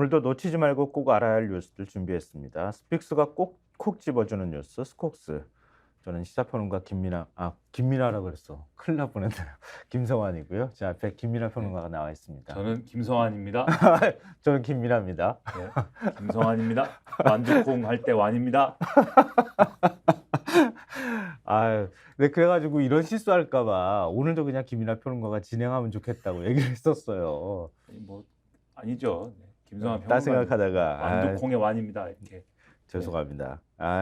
오늘도 놓치지 말고 꼭 알아야 할 뉴스들 준비했습니다. 스픽스가 콕 집어주는 뉴스 스콕스. 저는 시사평론가 김민아라고 그랬어. 큰일 날 뻔했네요. 김성환이고요. 제 앞에 김민아 네. 평론가가 나와 있습니다. 저는 김성환입니다. 저는 김민아입니다. 네, 김성환입니다. 완두콩 할 때 완입니다. 아유, 네, 그래가지고 이런 실수할까봐 오늘도 그냥 김민아 평론가가 진행하면 좋겠다고 얘기를 했었어요. 뭐 아니죠. 네, 김성환 딴 평론가 생각하다가 완두콩의 완입니다. 이렇게. 죄송합니다.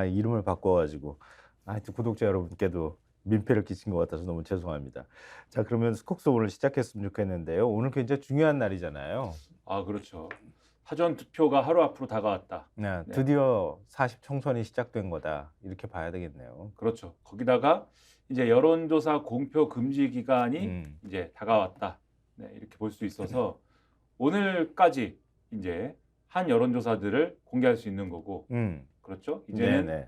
이름을 바꿔가지고 하여튼 구독자 여러분께도 민폐를 끼친 것 같아서 너무 죄송합니다. 자, 그러면 스콕스 오늘 시작했으면 좋겠는데요. 오늘 굉장히 중요한 날이잖아요. 아, 그렇죠. 사전 투표가 하루 앞으로 다가왔다. 네, 네. 드디어 40 총선이 시작된 거다. 이렇게 봐야 되겠네요. 그렇죠. 거기다가 이제 여론조사 공표 금지 기간이 이제 다가왔다. 네, 이렇게 볼 수 있어서 오늘까지 이제 한 여론조사들을 공개할 수 있는 거고, 그렇죠. 이제는 네네.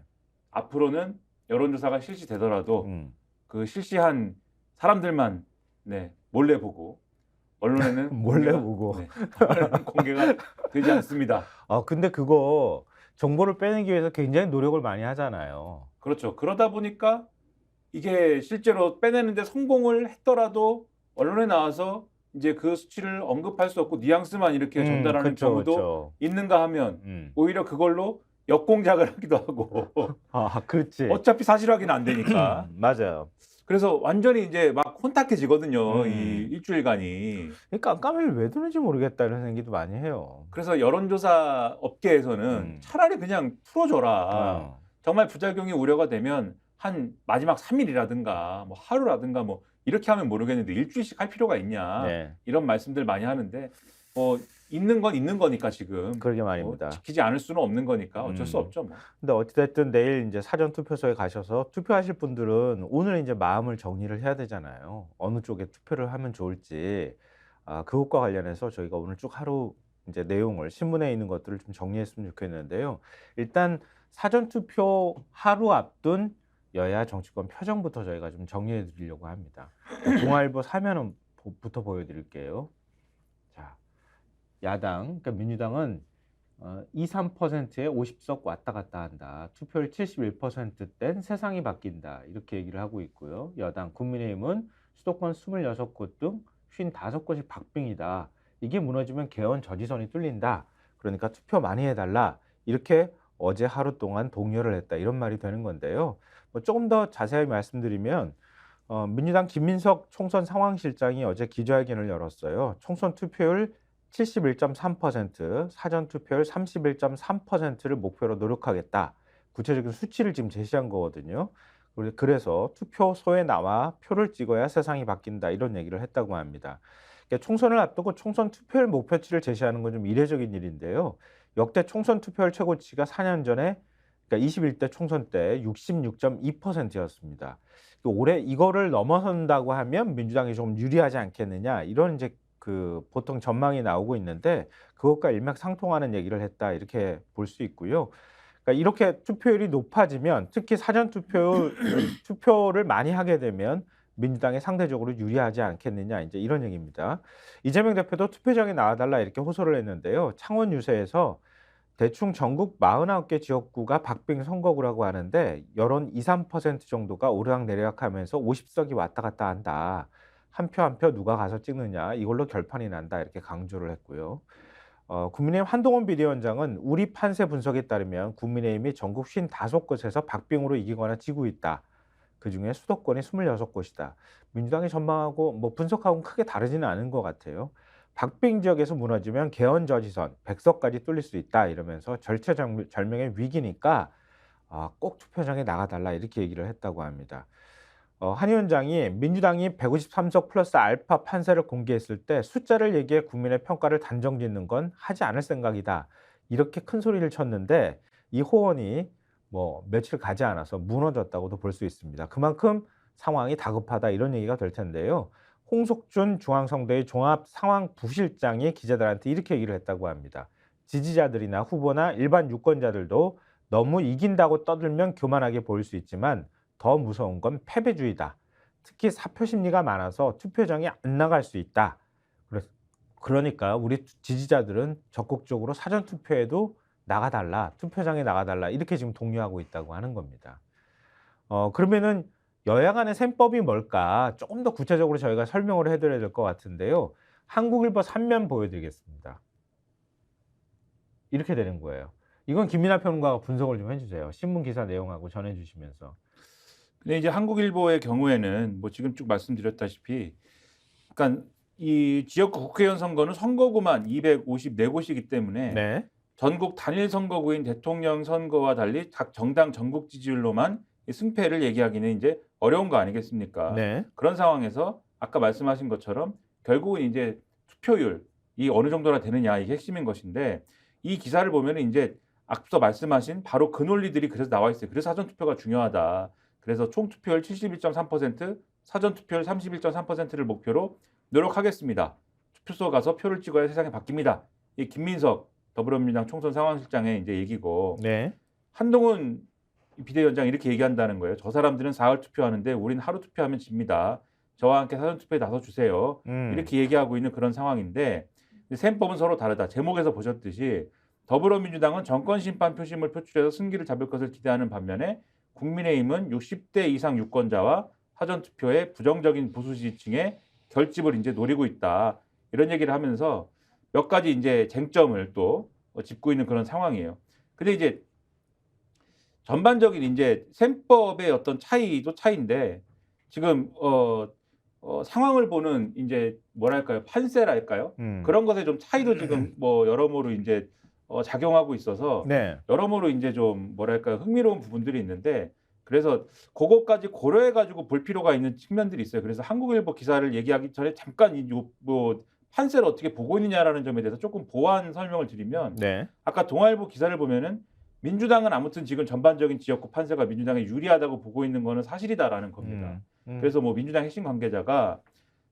앞으로는 여론조사가 실시되더라도 그 실시한 사람들만 네, 몰래 보고 언론에는 몰래 공개가, 보고. 네, 언론에는 공개가 되지 않습니다. 근데 그거 정보를 빼내기 위해서 굉장히 노력을 많이 하잖아요. 그렇죠. 그러다 보니까 이게 실제로 빼내는데 성공을 했더라도 언론에 나와서 이제 그 수치를 언급할 수 없고 뉘앙스만 이렇게 전달하는 그쵸, 경우도 그쵸. 있는가 하면 오히려 그걸로 역공작을 하기도 하고 그렇지. 어차피 사실 확인은 안 되니까. 맞아요. 그래서 완전히 이제 막 혼탁해지거든요. 이 일주일간이. 그러니까 깜깜이를 왜 두는지 모르겠다 이런 생각도 많이 해요. 그래서 여론조사 업계에서는 차라리 그냥 풀어줘라. 정말 부작용이 우려가 되면 한 마지막 3일이라든가 뭐 하루라든가 뭐 이렇게 하면 모르겠는데 일주일씩 할 필요가 있냐. 네. 이런 말씀들 많이 하는데 뭐 있는 건 있는 거니까 지금. 그러게 말입니다. 지키지 않을 수는 없는 거니까 어쩔 수 없죠. 뭐. 근데 어찌됐든 내일 이제 사전 투표소에 가셔서 투표하실 분들은 오늘 이제 마음을 정리를 해야 되잖아요. 어느 쪽에 투표를 하면 좋을지. 그것과 관련해서 저희가 오늘 쭉 하루 이제 내용을 신문에 있는 것들을 좀 정리했으면 좋겠는데요. 일단 사전 투표 하루 앞둔 여야 정치권 표정부터 저희가 좀 정리해 드리려고 합니다. 동아일보 사면부터 보여드릴게요. 자, 야당, 그러니까 민주당은 2, 3%에 50석 왔다 갔다 한다. 투표율 71%땐 세상이 바뀐다. 이렇게 얘기를 하고 있고요. 여당 국민의힘은 수도권 26곳 등 55곳이 박빙이다. 이게 무너지면 개헌 저지선이 뚫린다. 그러니까 투표 많이 해달라. 이렇게 어제 하루 동안 독려를 했다. 이런 말이 되는 건데요. 뭐 조금 더 자세히 말씀드리면 민주당 김민석 총선 상황실장이 어제 기자회견을 열었어요. 총선 투표율 71.3%, 사전 투표율 31.3%를 목표로 노력하겠다. 구체적인 수치를 지금 제시한 거거든요. 그래서 투표소에 나와 표를 찍어야 세상이 바뀐다. 이런 얘기를 했다고 합니다. 그러니까 총선을 앞두고 총선 투표율 목표치를 제시하는 건 좀 이례적인 일인데요. 역대 총선 투표율 최고치가 4년 전에 그러니까 21대 총선 때 66.2%였습니다. 올해 이거를 넘어선다고 하면 민주당이 좀 유리하지 않겠느냐. 이런 이제 보통 전망이 나오고 있는데 그것과 일맥상통하는 얘기를 했다 이렇게 볼 수 있고요. 그러니까 이렇게 투표율이 높아지면 특히 사전 투표를 많이 하게 되면 민주당이 상대적으로 유리하지 않겠느냐 이제 이런 얘기입니다. 이재명 대표도 투표장에 나와달라 이렇게 호소를 했는데요. 창원 유세에서 대충 전국 49개 지역구가 박빙 선거구라고 하는데 여론 2, 3% 정도가 오르락내리락하면서 50석이 왔다 갔다 한다. 한 표 한 표 누가 가서 찍느냐 이걸로 결판이 난다 이렇게 강조를 했고요. 국민의힘 한동훈 비대위원장은 우리 판세 분석에 따르면 국민의힘이 전국 55곳에서 박빙으로 이기거나 지고 있다. 그중에 수도권이 26곳이다. 민주당의 전망하고 뭐 분석하고는 크게 다르지는 않은 것 같아요. 박빙 지역에서 무너지면 개헌 저지선 100석까지 뚫릴 수 있다 이러면서 절체절명의 위기니까 꼭 투표장에 나가달라 이렇게 얘기를 했다고 합니다. 한 위원장이 민주당이 153석 플러스 알파 판세를 공개했을 때 숫자를 얘기해 국민의 평가를 단정짓는 건 하지 않을 생각이다. 이렇게 큰 소리를 쳤는데 이 호언이 뭐 며칠 가지 않아서 무너졌다고도 볼 수 있습니다. 그만큼 상황이 다급하다 이런 얘기가 될 텐데요. 홍석준 중앙선대위 종합상황부실장이 기자들한테 이렇게 얘기를 했다고 합니다. 지지자들이나 후보나 일반 유권자들도 너무 이긴다고 떠들면 교만하게 보일 수 있지만 더 무서운 건 패배주의다. 특히 사표 심리가 많아서 투표장에 안 나갈 수 있다. 그러니까 우리 지지자들은 적극적으로 사전 투표에도 나가달라, 투표장에 나가달라 이렇게 지금 독려하고 있다고 하는 겁니다. 그러면은 여야 간의 셈법이 뭘까 조금 더 구체적으로 저희가 설명을 해 드려야 될 것 같은데요. 한국일보 3면 보여드리겠습니다. 이렇게 되는 거예요. 이건 김민하 평론가가 분석을 좀 해주세요. 신문 기사 내용하고 전해주시면서. 근데 이제 한국일보의 경우에는 뭐 지금 쭉 말씀드렸다시피, 그러니까 이 지역구 국회의원 선거는 선거구만 254곳이기 때문에 네. 전국 단일 선거구인 대통령 선거와 달리 각 정당 전국 지지율로만 이 승패를 얘기하기는 이제 어려운 거 아니겠습니까? 네. 그런 상황에서 아까 말씀하신 것처럼 결국은 이제 투표율이 어느 정도나 되느냐 이게 핵심인 것인데, 이 기사를 보면은 이제 앞서 말씀하신 바로 그 논리들이 그래서 나와 있어요. 그래서 사전 투표가 중요하다. 그래서 총 투표율 71.3%, 사전 투표율 31.3%를 목표로 노력하겠습니다. 투표소 가서 표를 찍어야 세상이 바뀝니다. 이 김민석 더불어민주당 총선 상황실장의 이제 얘기고, 네. 한동훈 비대위원장이 이렇게 얘기한다는 거예요. 저 사람들은 사흘 투표하는데 우린 하루 투표하면 집니다. 저와 함께 사전 투표에 나서 주세요. 이렇게 얘기하고 있는 그런 상황인데, 셈법은 서로 다르다. 제목에서 보셨듯이 더불어민주당은 정권 심판 표심을 표출해서 승기를 잡을 것을 기대하는 반면에, 국민의힘은 60대 이상 유권자와 사전 투표에 부정적인 보수 지지층의 결집을 이제 노리고 있다. 이런 얘기를 하면서 몇 가지 이제 쟁점을 또 짚고 있는 그런 상황이에요. 근데 이제 전반적인 이제 셈법의 어떤 차이도 차이인데, 지금 상황을 보는 이제 뭐랄까요, 판세랄까요? 그런 것에 좀 차이도 지금 뭐 여러모로 이제 작용하고 있어서 네. 여러모로 이제 좀 뭐랄까요, 흥미로운 부분들이 있는데, 그래서 그것까지 고려해 가지고 볼 필요가 있는 측면들이 있어요. 그래서 한국일보 기사를 얘기하기 전에 잠깐 뭐 판세를 어떻게 보고 있느냐라는 점에 대해서 조금 보완 설명을 드리면, 네. 아까 동아일보 기사를 보면은 민주당은 아무튼 지금 전반적인 지역구 판세가 민주당에 유리하다고 보고 있는 거는 사실이다라는 겁니다. 그래서 뭐 민주당 핵심 관계자가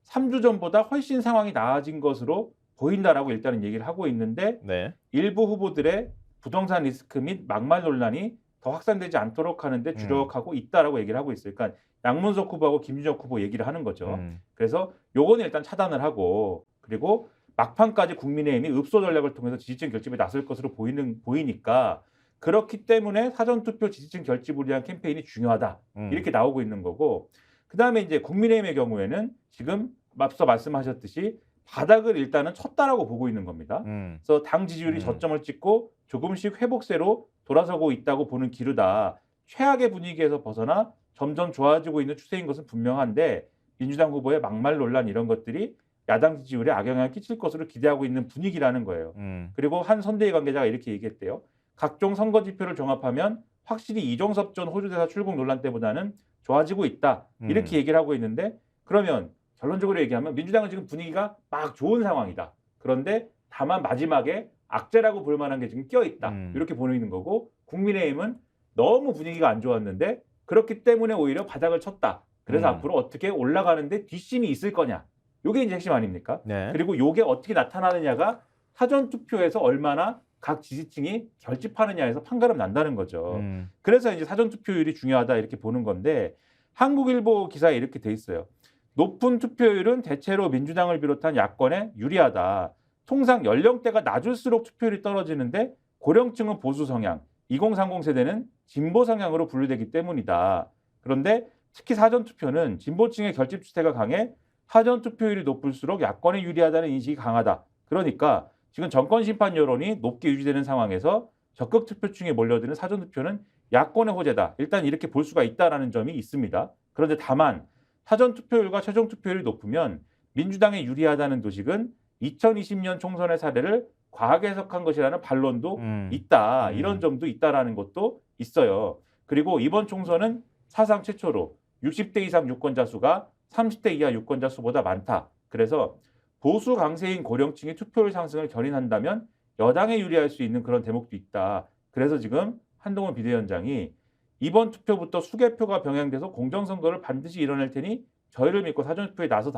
3주 전보다 훨씬 상황이 나아진 것으로 보인다라고 일단은 얘기를 하고 있는데, 네. 일부 후보들의 부동산 리스크 및 막말 논란이 더 확산되지 않도록 하는데 주력하고 있다라고 얘기를 하고 있어요. 그러니까 양문석 후보하고 김준혁 후보 얘기를 하는 거죠. 그래서 요거는 일단 차단을 하고, 그리고 막판까지 국민의힘이 읍소 전략을 통해서 지지층 결집에 나설 것으로 보이니까, 그렇기 때문에 사전투표 지지층 결집을 위한 캠페인이 중요하다. 이렇게 나오고 있는 거고, 그다음에 이제 국민의힘의 경우에는 지금 앞서 말씀하셨듯이 바닥을 일단은 쳤다라고 보고 있는 겁니다. 그래서 당 지지율이 저점을 찍고 조금씩 회복세로 돌아서고 있다고 보는 기류다. 최악의 분위기에서 벗어나 점점 좋아지고 있는 추세인 것은 분명한데, 민주당 후보의 막말 논란 이런 것들이 야당 지지율에 악영향을 끼칠 것으로 기대하고 있는 분위기라는 거예요. 그리고 한 선대위 관계자가 이렇게 얘기했대요. 각종 선거 지표를 종합하면 확실히 이종섭 전 호주대사 출국 논란 때보다는 좋아지고 있다. 이렇게 얘기를 하고 있는데, 그러면 결론적으로 얘기하면 민주당은 지금 분위기가 막 좋은 상황이다. 그런데 다만 마지막에 악재라고 볼 만한 게 지금 껴있다. 이렇게 보이는 거고, 국민의힘은 너무 분위기가 안 좋았는데 그렇기 때문에 오히려 바닥을 쳤다. 그래서 앞으로 어떻게 올라가는데 뒷심이 있을 거냐. 이게 이제 핵심 아닙니까? 네. 그리고 이게 어떻게 나타나느냐가 사전투표에서 얼마나 각 지지층이 결집하느냐에서 판가름 난다는 거죠. 그래서 이제 사전투표율이 중요하다 이렇게 보는 건데, 한국일보 기사에 이렇게 돼 있어요. 높은 투표율은 대체로 민주당을 비롯한 야권에 유리하다. 통상 연령대가 낮을수록 투표율이 떨어지는데 고령층은 보수 성향, 2030 세대는 진보 성향으로 분류되기 때문이다. 그런데 특히 사전투표는 진보층의 결집 추세가 강해 사전투표율이 높을수록 야권에 유리하다는 인식이 강하다. 그러니까 지금 정권 심판 여론이 높게 유지되는 상황에서 적극 투표층에 몰려드는 사전투표는 야권의 호재다. 일단 이렇게 볼 수가 있다라는 점이 있습니다. 그런데 다만 사전투표율과 최종투표율이 높으면 민주당에 유리하다는 도식은 2020년 총선의 사례를 과하게 해석한 것이라는 반론도 있다. 이런 점도 있다라는 것도 있어요. 그리고 이번 총선은 사상 최초로 60대 이상 유권자 수가 30대 이하 유권자 수보다 많다. 그래서 보수 강세인 고령층이 투표율 상승을 견인한다면 여당에 유리할 수 있는 그런 대목도 있다. 그래서 지금 한동훈 비대위원장이 이번 투표부터 수개표가 병행돼서 공정선거를 반드시 이뤄낼 테니 저희를 믿고 사전투표에 나서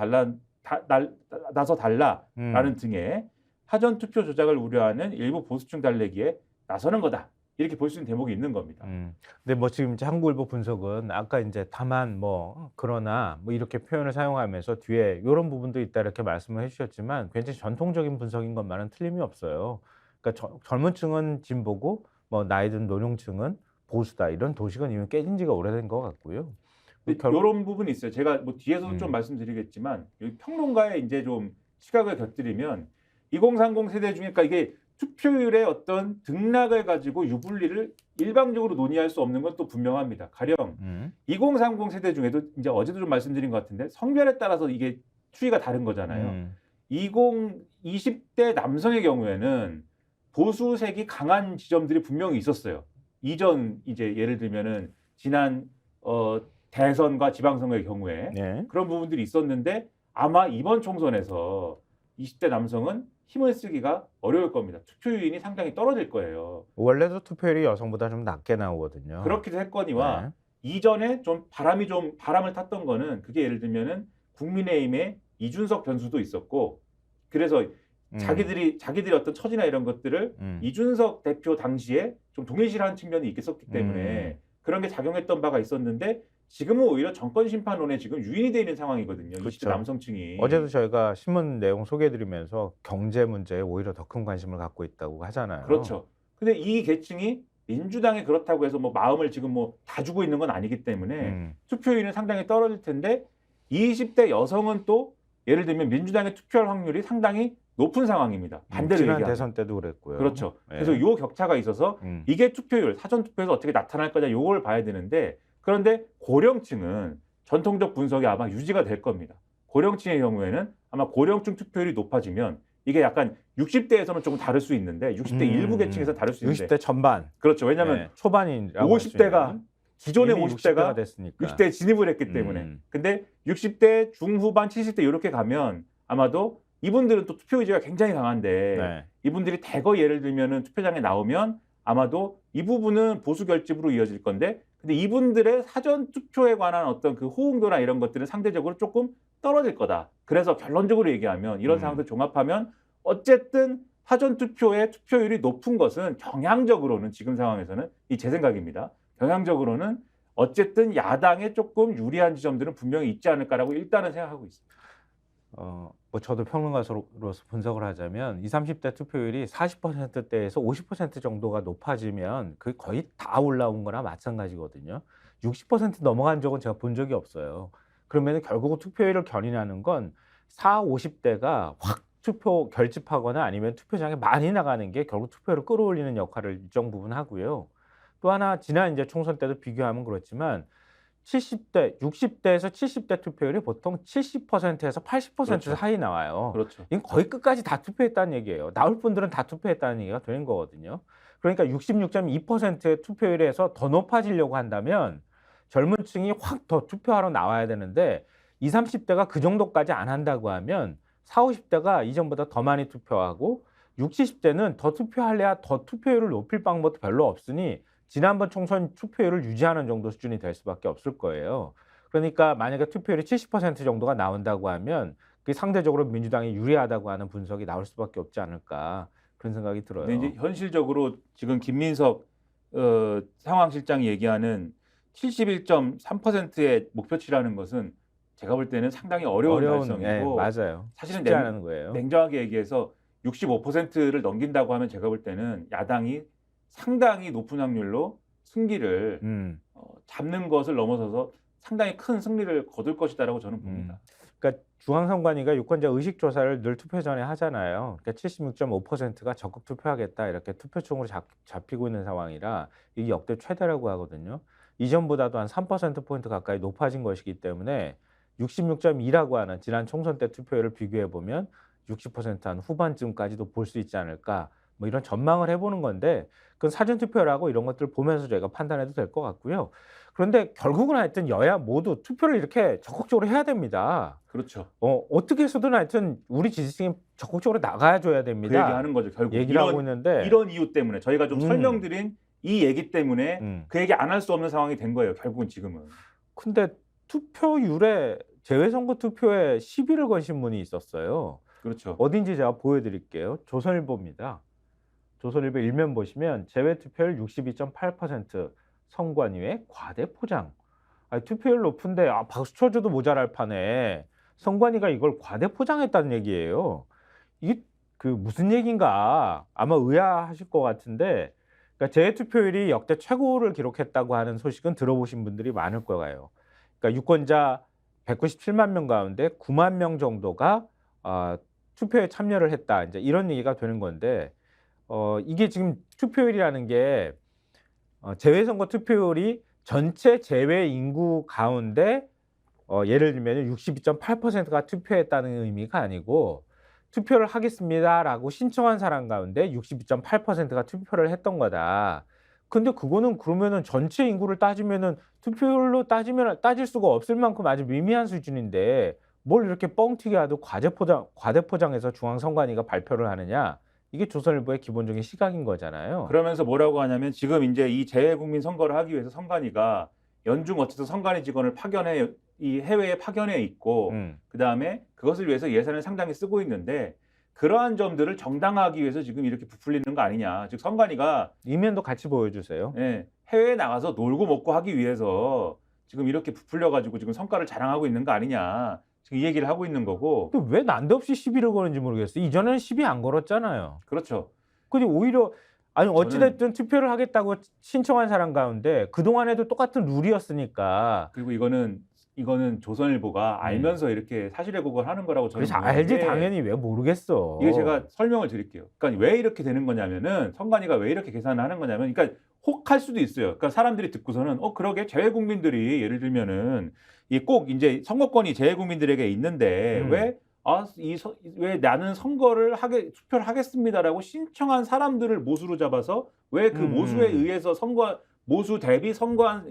달라라는 등의 사전투표 조작을 우려하는 일부 보수층 달래기에 나서는 거다. 이렇게 볼 수 있는 대목이 있는 겁니다. 근데 뭐 지금 이제 한국일보 분석은 아까 인제 다만 뭐 그러나 뭐 이렇게 표현을 사용하면서 뒤에 요런 부분도 있다 이렇게 말씀을 해 주셨지만 굉장히 전통적인 분석인 것만은 틀림이 없어요. 그러니까 젊은 층은 진보고 뭐 나이 든 노령층은 보수다. 이런 도식은 이미 깨진 지가 오래된 것 같고요. 뭐 근데 요런 부분이 있어요. 제가 뭐 뒤에서도 좀 말씀드리겠지만 이 평론가의 인제 좀 시각을 곁들이면 2030 세대 중에 그러니까 이게 투표율의 어떤 등락을 가지고 유불리를 일방적으로 논의할 수 없는 건 또 분명합니다. 가령 2030 세대 중에도 인제 어제도 좀 말씀드린 것 같은데 성별에 따라서 이게 추이가 다른 거잖아요. 20대 남성의 경우에는 보수색이 강한 지점들이 분명히 있었어요. 이전 이제 예를 들면은 지난 대선과 지방선거의 경우에 네. 그런 부분들이 있었는데 아마 이번 총선에서 20대 남성은 힘을 쓰기가 어려울 겁니다. 투표율이 상당히 떨어질 거예요. 원래도 투표율이 여성보다 좀 낮게 나오거든요. 그렇기도 했거니와 네. 이전에 좀 바람을 탔던 거는 그게 예를 들면은 국민의힘의 이준석 변수도 있었고 그래서 자기들이 어떤 처지나 이런 것들을 이준석 대표 당시에 좀 동일시하는 측면이 있었기 때문에 그런 게 작용했던 바가 있었는데 지금은 오히려 정권 심판론에 지금 유인이 되어 있는 상황이거든요. 20대 그쵸. 남성층이. 어제도 저희가 신문 내용 소개해 드리면서 경제 문제에 오히려 더 큰 관심을 갖고 있다고 하잖아요. 그렇죠. 근데 이 계층이 민주당이 그렇다고 해서 뭐 마음을 지금 뭐 다 주고 있는 건 아니기 때문에 투표율은 상당히 떨어질 텐데 20대 여성은 또 예를 들면 민주당에 투표할 확률이 상당히 높은 상황입니다. 반대로 지난 얘기하면. 대선 때도 그랬고요. 그렇죠. 예. 그래서 요 격차가 있어서 이게 투표율, 사전 투표에서 어떻게 나타날 거냐 요걸 봐야 되는데 그런데 고령층은 전통적 분석이 아마 유지가 될 겁니다. 고령층의 경우에는 아마 고령층 투표율이 높아지면 이게 약간 60대에서는 조금 다를 수 있는데 60대 일부 계층에서 다를 수 있는데 60대 전반. 그렇죠. 왜냐하면 네. 초반이라고 50대가 기존의 이미 50대가 됐으니까. 60대에 진입을 했기 때문에. 근데 60대 중후반 70대 이렇게 가면 아마도 이분들은 또 투표 의지가 굉장히 강한데 네. 이분들이 대거 예를 들면은 투표장에 나오면 아마도 이 부분은 보수 결집으로 이어질 건데 근데 이분들의 사전 투표에 관한 어떤 그 호응도나 이런 것들은 상대적으로 조금 떨어질 거다. 그래서 결론적으로 얘기하면 이런 상황들 종합하면 어쨌든 사전 투표의 투표율이 높은 것은 경향적으로는 지금 상황에서는 이 제 생각입니다. 경향적으로는 어쨌든 야당에 조금 유리한 지점들은 분명히 있지 않을까라고 일단은 생각하고 있습니다. 뭐 저도 평론가로서 분석을 하자면 20-30대 투표율이 40%대에서 50% 정도가 높아지면 그게 거의 다 올라온 거나 마찬가지거든요. 60% 넘어간 적은 제가 본 적이 없어요. 그러면은 결국은 투표율을 견인하는 건 40-50대가 확 투표 결집하거나 아니면 투표장에 많이 나가는 게 결국 투표를 끌어올리는 역할을 일정 부분 하고요. 또 하나 지난 이제 총선 때도 비교하면 그렇지만 70대, 60대에서 70대 투표율이 보통 70%에서 80% 그렇죠. 사이 나와요. 그렇죠. 이건 거의 끝까지 다 투표했다는 얘기예요. 나올 분들은 다 투표했다는 얘기가 되는 거거든요. 그러니까 66.2%의 투표율에서 더 높아지려고 한다면 젊은 층이 확 더 투표하러 나와야 되는데 20-30대가 그 정도까지 안 한다고 하면 40-50대가 이전보다 더 많이 투표하고 60-70대는 더 투표할래야 더 투표율을 높일 방법도 별로 없으니 지난번 총선 투표율을 유지하는 정도 수준이 될 수밖에 없을 거예요. 그러니까 만약에 투표율이 70% 정도가 나온다고 하면 그게 상대적으로 민주당이 유리하다고 하는 분석이 나올 수밖에 없지 않을까 그런 생각이 들어요. 근데 이제 현실적으로 지금 김민석 상황실장이 얘기하는 71.3%의 목표치라는 것은 제가 볼 때는 상당히 어려운 달성이고 맞아요. 사실은 쉽지 않은 거예요. 냉정하게 얘기해서 65%를 넘긴다고 하면 제가 볼 때는 야당이 상당히 높은 확률로 승기를 잡는 것을 넘어서서 상당히 큰 승리를 거둘 것이다라고 저는 봅니다. 그러니까 중앙선관위가 유권자 의식 조사를 늘 투표 전에 하잖아요. 그러니까 76.5%가 적극 투표하겠다 이렇게 투표총으로 잡히고 있는 상황이라 이게 역대 최대라고 하거든요. 이전보다도 한 3%포인트 가까이 높아진 것이기 때문에 66.2라고 하는 지난 총선 때 투표율을 비교해 보면 60%한 후반쯤까지도 볼 수 있지 않을까 뭐 이런 전망을 해보는 건데 그건 사전투표라고 이런 것들을 보면서 저희가 판단해도 될 것 같고요. 그런데 결국은 하여튼 여야 모두 투표를 이렇게 적극적으로 해야 됩니다. 그렇죠. 어떻게 해서든 하여튼 우리 지지층이 적극적으로 나가야 줘야 그 됩니다. 얘기하는 거죠. 결국 얘기를 하고 있는데 이런 이유 때문에 저희가 좀 설명드린 이 얘기 때문에 그 얘기 안 할 수 없는 상황이 된 거예요. 결국은 지금은. 근데 투표율에 재외선거 투표에 시비를 건 신문이 있었어요. 그렇죠. 어딘지 제가 보여드릴게요. 조선일보입니다. 조선일보 일면 보시면 제외 투표율 62.8%, 선관위의 과대 포장. 아니, 투표율 높은데 박수 쳐줘도 모자랄 판에 선관위가 이걸 과대 포장했다는 얘기예요. 이게 그 무슨 얘기인가 아마 의아하실 것 같은데, 그러니까 재투표율이 역대 최고를 기록했다고 하는 소식은 들어보신 분들이 많을 거예요. 그러니까 유권자 197만 명 가운데 9만 명 정도가 투표에 참여를 했다. 이제 이런 얘기가 되는 건데, 이게 지금 투표율이라는 게 재외선거 투표율이 전체 재외 인구 가운데 예를 들면 62.8%가 투표했다는 의미가 아니고, 투표를 하겠습니다라고 신청한 사람 가운데 62.8%가 투표를 했던 거다. 근데 그거는 그러면은 전체 인구를 따지면은 투표율로 따지면 따질 수가 없을 만큼 아주 미미한 수준인데, 뭘 이렇게 뻥튀기 하도 과대 포장해서 중앙선관위가 발표를 하느냐? 이게 조선일보의 기본적인 시각인 거잖아요. 그러면서 뭐라고 하냐면 지금 이제 이 재외국민 선거를 하기 위해서 선관위가 연중 어쨌든 선관위 직원을 파견해 이 해외에 파견해 있고 그다음에 그것을 위해서 예산을 상당히 쓰고 있는데 그러한 점들을 정당화하기 위해서 지금 이렇게 부풀리는 거 아니냐. 즉 선관위가 이면도 같이 보여주세요. 해외에 나가서 놀고 먹고 하기 위해서 지금 이렇게 부풀려 가지고 지금 성과를 자랑하고 있는 거 아니냐. 지금 이 얘기를 하고 있는 거고. 또 왜 난데없이 시비를 거는지 모르겠어요. 이전에는 시비 안 걸었잖아요. 그렇죠. 근데 오히려 아니 어찌됐든 투표를 하겠다고 신청한 사람 가운데 그동안에도 똑같은 룰이었으니까. 그리고 이거는 조선일보가 알면서 이렇게 사실 왜곡을 하는 거라고 저는 그래서 보는데 알지 당연히 왜 모르겠어. 이게 제가 설명을 드릴게요. 그러니까 왜 이렇게 되는 거냐면은 선관위가 왜 이렇게 계산을 하는 거냐면, 그러니까 혹할 수도 있어요. 그러니까 사람들이 듣고서는 그러게 재외국민들이 예를 들면은 이 꼭 이제 선거권이 재외국민들에게 있는데 왜 나는 투표를 하겠습니다라고 신청한 사람들을 모수로 잡아서 왜 그 모수에 의해서 모수 대비 선거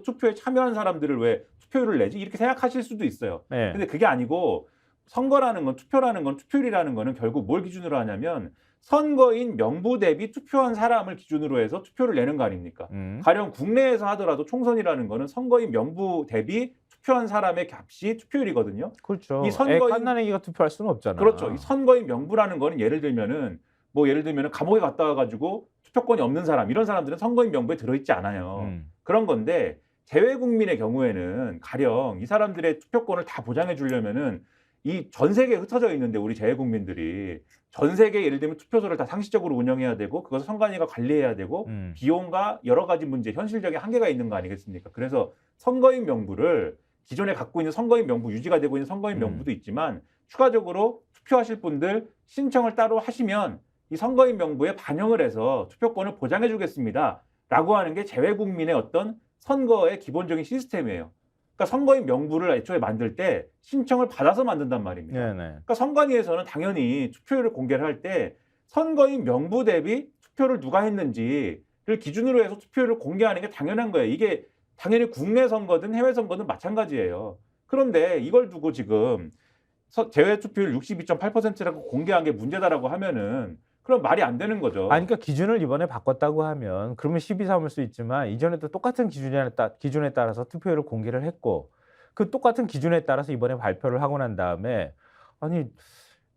투표에 참여한 사람들을 왜 투표율을 내지? 이렇게 생각하실 수도 있어요. 네. 근데 그게 아니고 선거라는 건 투표라는 건 투표율이라는 거는 결국 뭘 기준으로 하냐면 선거인 명부 대비 투표한 사람을 기준으로 해서 투표를 내는 거 아닙니까? 가령 국내에서 하더라도 총선이라는 거는 선거인 명부 대비 투표한 사람의 값이 투표율이거든요. 그렇죠. 이 선거인 갓난아기가 투표할 수는 없잖아. 그렇죠. 이 선거인 명부라는 거는 예를 들면은 감옥에 갔다 와가지고 투표권이 없는 사람 이런 사람들은 선거인 명부에 들어있지 않아요. 그런 건데 재외국민의 경우에는 가령 이 사람들의 투표권을 다 보장해 주려면은 이 전 세계에 흩어져 있는데 우리 재외국민들이 전 세계 예를 들면 투표소를 다 상시적으로 운영해야 되고 그것을 선관위가 관리해야 되고 비용과 여러 가지 문제 현실적인 한계가 있는 거 아니겠습니까? 그래서 선거인 명부를 기존에 갖고 있는 선거인 명부 유지가 되고 있는 선거인 명부도 있지만 추가적으로 투표하실 분들 신청을 따로 하시면 이 선거인 명부에 반영을 해서 투표권을 보장해 주겠습니다라고 하는 게 재외국민의 어떤 선거의 기본적인 시스템이에요. 그러니까 선거인 명부를 애초에 만들 때 신청을 받아서 만든단 말입니다. 네네. 그러니까 선관위에서는 당연히 투표율을 공개를 할 때 선거인 명부 대비 투표를 누가 했는지를 기준으로 해서 투표율을 공개하는 게 당연한 거예요. 이게 당연히 국내 선거든 해외 선거든 마찬가지예요. 그런데 이걸 두고 지금 재외 투표율 62.8%라고 공개한 게 문제다라고 하면은 그럼 말이 안 되는 거죠. 그러니까 기준을 이번에 바꿨다고 하면 그러면 시비 삼을 수 있지만 이전에도 똑같은 기준에 따라서 투표율을 공개를 했고 그 똑같은 기준에 따라서 이번에 발표를 하고 난 다음에 아니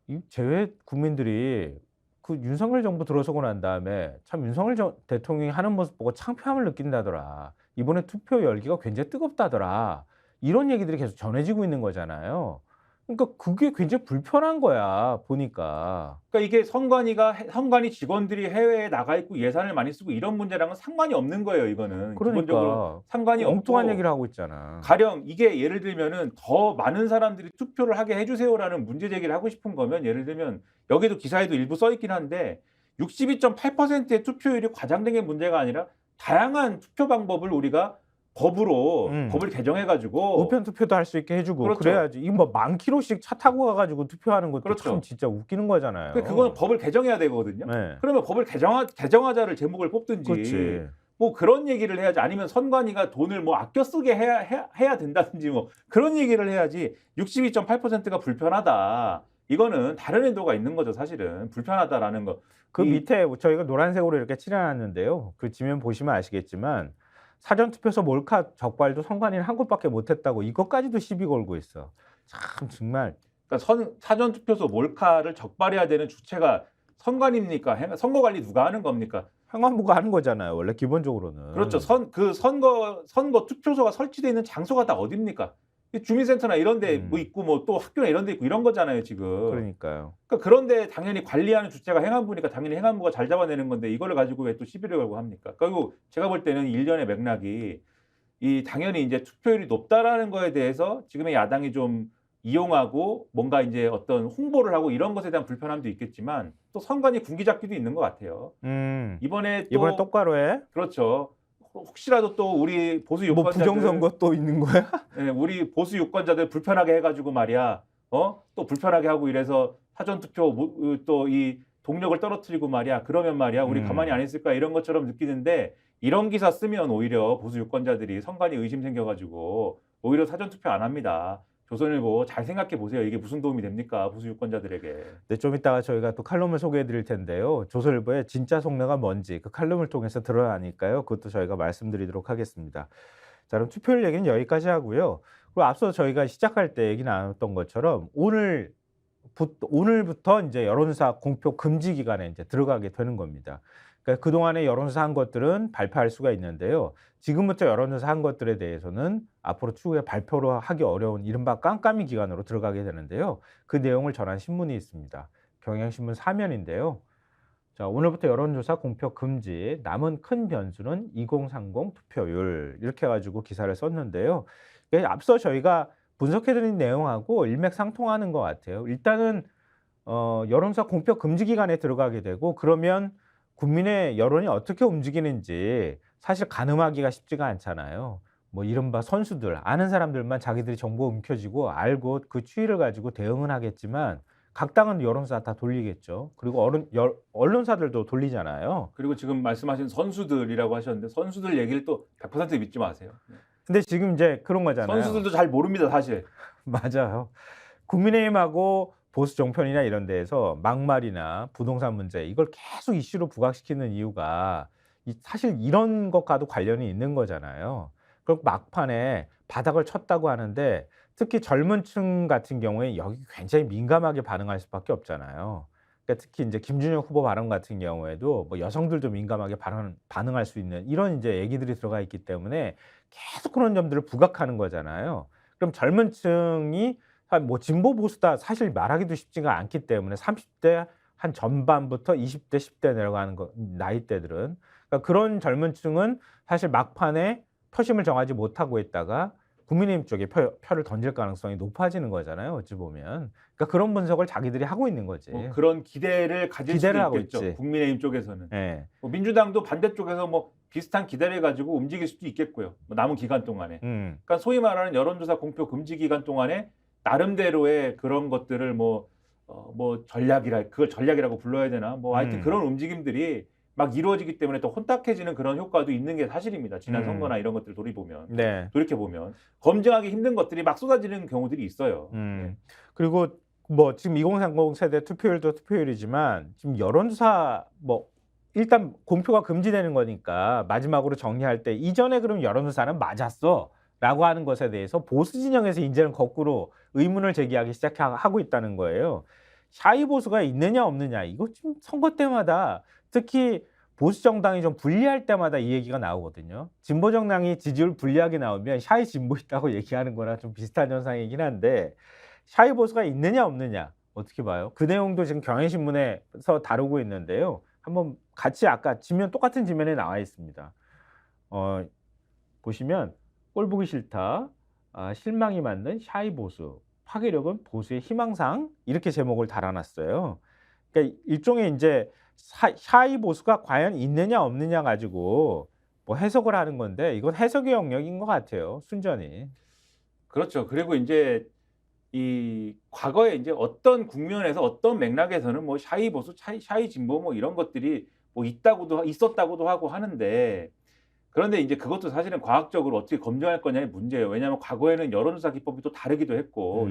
이 재외 국민들이 그 윤석열 정부 들어서고 난 다음에 참 윤석열 대통령이 하는 모습 보고 창피함을 느낀다더라. 이번에 투표 열기가 굉장히 뜨겁다더라. 이런 얘기들이 계속 전해지고 있는 거잖아요. 그러니까 그게 굉장히 불편한 거야 보니까. 그러니까 이게 선관위 직원들이 해외에 나가 있고 예산을 많이 쓰고 이런 문제랑은 상관이 없는 거예요. 이거는 기본적으로 그러니까 상관이 엉뚱한 없고 얘기를 하고 있잖아. 가령 이게 예를 들면은 더 많은 사람들이 투표를 하게 해주세요라는 문제 제기를 하고 싶은 거면 예를 들면 여기도 기사에도 일부 써 있긴 한데 62.8%의 투표율이 과장된 게 문제가 아니라 다양한 투표 방법을 우리가 법을 개정해가지고 우편 투표도 할 수 있게 해주고 그렇죠. 그래야지. 이거 뭐 10,000km씩 차 타고 가가지고 투표하는 것도 그렇죠. 참 진짜 웃기는 거잖아요. 그건 법을 개정해야 되거든요. 네. 그러면 법을 개정하자를 제목을 뽑든지 그렇지. 뭐 그런 얘기를 해야지. 아니면 선관위가 돈을 뭐 아껴 쓰게 해야 된다든지 뭐 그런 얘기를 해야지. 62.8%가 불편하다. 이거는 다른 의도가 있는 거죠. 사실은 불편하다라는 거. 그 밑에 저희가 노란색으로 이렇게 칠해놨는데요. 그 지면 보시면 아시겠지만 사전투표소 몰카 적발도 선관위는 한 곳밖에 못했다고 이것까지도 시비 걸고 있어. 참 정말. 그러니까 사전투표소 몰카를 적발해야 되는 주체가 선관입니까? 선거 관리 누가 하는 겁니까? 행안부가 하는 거잖아요. 원래 기본적으로는. 그렇죠. 선거 투표소가 설치되어 있는 장소가 다 어딥니까? 주민센터나 이런 데 뭐 있고 뭐 또 학교나 이런 데 있고 이런 거잖아요, 지금. 그러니까요. 그러니까 그런데 당연히 관리하는 주체가 행안부니까 당연히 행안부가 잘 잡아내는 건데 이거를 가지고 왜 또 시비를 걸고 합니까? 그리고 제가 볼 때는 일련의 맥락이 이 당연히 이제 투표율이 높다라는 거에 대해서 지금의 야당이 좀 이용하고 뭔가 이제 어떤 홍보를 하고 이런 것에 대한 불편함도 있겠지만 또 선관위 군기잡기도 있는 것 같아요. 이번에 또 똑바로 해? 그렇죠. 혹시라도 또 우리 보수 뭐 유권자들 부정선거 또 있는 거야? 예, 우리 보수 유권자들 불편하게 해가지고 말이야, 또 불편하게 하고 이래서 사전 투표 또 이 동력을 떨어뜨리고 말이야. 그러면 말이야, 우리 가만히 안 있을까 이런 것처럼 느끼는데 이런 기사 쓰면 오히려 보수 유권자들이 선관위 의심 생겨가지고 오히려 사전 투표 안 합니다. 조선일보 잘 생각해 보세요. 이게 무슨 도움이 됩니까, 보수 유권자들에게? 네, 좀 이따가 저희가 또 칼럼을 소개해 드릴 텐데요. 조선일보의 진짜 속내가 뭔지 그 칼럼을 통해서 드러나니까요. 그것도 저희가 말씀드리도록 하겠습니다. 자, 그럼 투표율 얘기는 여기까지 하고요. 그리고 앞서 저희가 시작할 때 얘기 나눴던 것처럼 오늘부터 이제 여론조사 공표 금지 기간에 이제 들어가게 되는 겁니다. 그러니까 그동안에 여론조사 한 것들은 발표할 수가 있는데요. 지금부터 여론조사 한 것들에 대해서는 앞으로 추후에 발표를 하기 어려운 이른바 깜깜이 기간으로 들어가게 되는데요. 그 내용을 전한 신문이 있습니다. 경향신문 3면인데요. 자, 오늘부터 여론조사 공표 금지, 남은 큰 변수는 2030 투표율 이렇게 해가지고 기사를 썼는데요. 앞서 저희가 분석해드린 내용하고 일맥상통하는 것 같아요. 일단은 여론조사 공표 금지 기간에 들어가게 되고 그러면 국민의 여론이 어떻게 움직이는지 사실 가늠하기가 쉽지가 않잖아요. 뭐 이른바 선수들, 아는 사람들만 자기들이 정보 움켜쥐고 알고 그 추이를 가지고 대응은 하겠지만 각 당은 여론조사 다 돌리겠죠. 그리고 언론사들도 돌리잖아요. 그리고 지금 말씀하신 선수들이라고 하셨는데 선수들 얘기를 또 100% 믿지 마세요. 근데 지금 이제 그런 거잖아요. 선수들도 잘 모릅니다, 사실. 맞아요. 국민의힘하고 보수 정편이나 이런 데에서 막말이나 부동산 문제 이걸 계속 이슈로 부각시키는 이유가 사실 이런 것과도 관련이 있는 거잖아요. 그리고 막판에 바닥을 쳤다고 하는데 특히 젊은 층 같은 경우에 여기 굉장히 민감하게 반응할 수밖에 없잖아요. 그러니까 특히 이제 김준혁 후보 발언 같은 경우에도 뭐 여성들도 민감하게 반응할 수 있는 이런 이제 얘기들이 들어가 있기 때문에 계속 그런 점들을 부각하는 거잖아요. 그럼 젊은 층이 뭐 진보 보수다 사실 말하기도 쉽지가 않기 때문에 30대 한 전반부터 20대, 10대 내려가는 나이대들은 그러니까 그런 젊은 층은 사실 막판에 표심을 정하지 못하고 있다가 국민의힘 쪽에 표를 던질 가능성이 높아지는 거잖아요. 어찌 보면. 그러니까 그런 분석을 자기들이 하고 있는 거지. 그런 기대를 가질 기대를 수도 하고 있겠죠. 있지. 국민의힘 쪽에서는. 예. 뭐 민주당도 반대쪽에서 뭐 비슷한 기대를 가지고 움직일 수도 있겠고요. 뭐 남은 기간 동안에. 그러니까 소위 말하는 여론조사 공표 금지 기간 동안에 나름대로의 그런 것들을 뭐 그걸 전략이라고 불러야 되나? 뭐 하여튼 그런 움직임들이 막 이루어지기 때문에 또 혼탁해지는 그런 효과도 있는 게 사실입니다. 지난 선거나 이런 것들을 네. 돌이켜보면 검증하기 힘든 것들이 막 쏟아지는 경우들이 있어요. 그리고 뭐 지금 2030 세대 투표율도 투표율이지만 지금 여론조사 뭐 일단 공표가 금지되는 거니까 마지막으로 정리할 때 이전에 그럼 여론조사는 맞았어 라고 하는 것에 대해서 보수 진영에서 이제는 거꾸로 의문을 제기하기 시작하고 있다는 거예요. 샤이 보수가 있느냐 없느냐 이거 지금 선거 때마다 특히 보수 정당이 좀 불리할 때마다 이 얘기가 나오거든요. 진보 정당이 지지율 불리하게 나오면 샤이 진보 있다고 얘기하는 거랑 좀 비슷한 현상이긴 한데 샤이 보수가 있느냐 없느냐 어떻게 봐요? 그 내용도 지금 경향신문에서 다루고 있는데요. 한번 같이 아까 지면 똑같은 지면에 나와 있습니다. 보시면 꼴 보기 싫다, 실망이 맞는 샤이 보수, 파괴력은 보수의 희망상 이렇게 제목을 달아놨어요. 그러니까 일종의 이제 샤이 보수가 과연 있느냐 없느냐 가지고 뭐 해석을 하는 건데 이건 해석의 영역인 것 같아요. 순전히. 그렇죠. 그리고 이제 이 과거에 이제 어떤 국면에서 어떤 맥락에서는 뭐 샤이 보수, 샤이 진보 뭐 이런 것들이 뭐 있었다고도 하고 하는데 그런데 이제 그것도 사실은 과학적으로 어떻게 검증할 거냐의 문제예요. 왜냐하면 과거에는 여론조사 기법이 또 다르기도 했고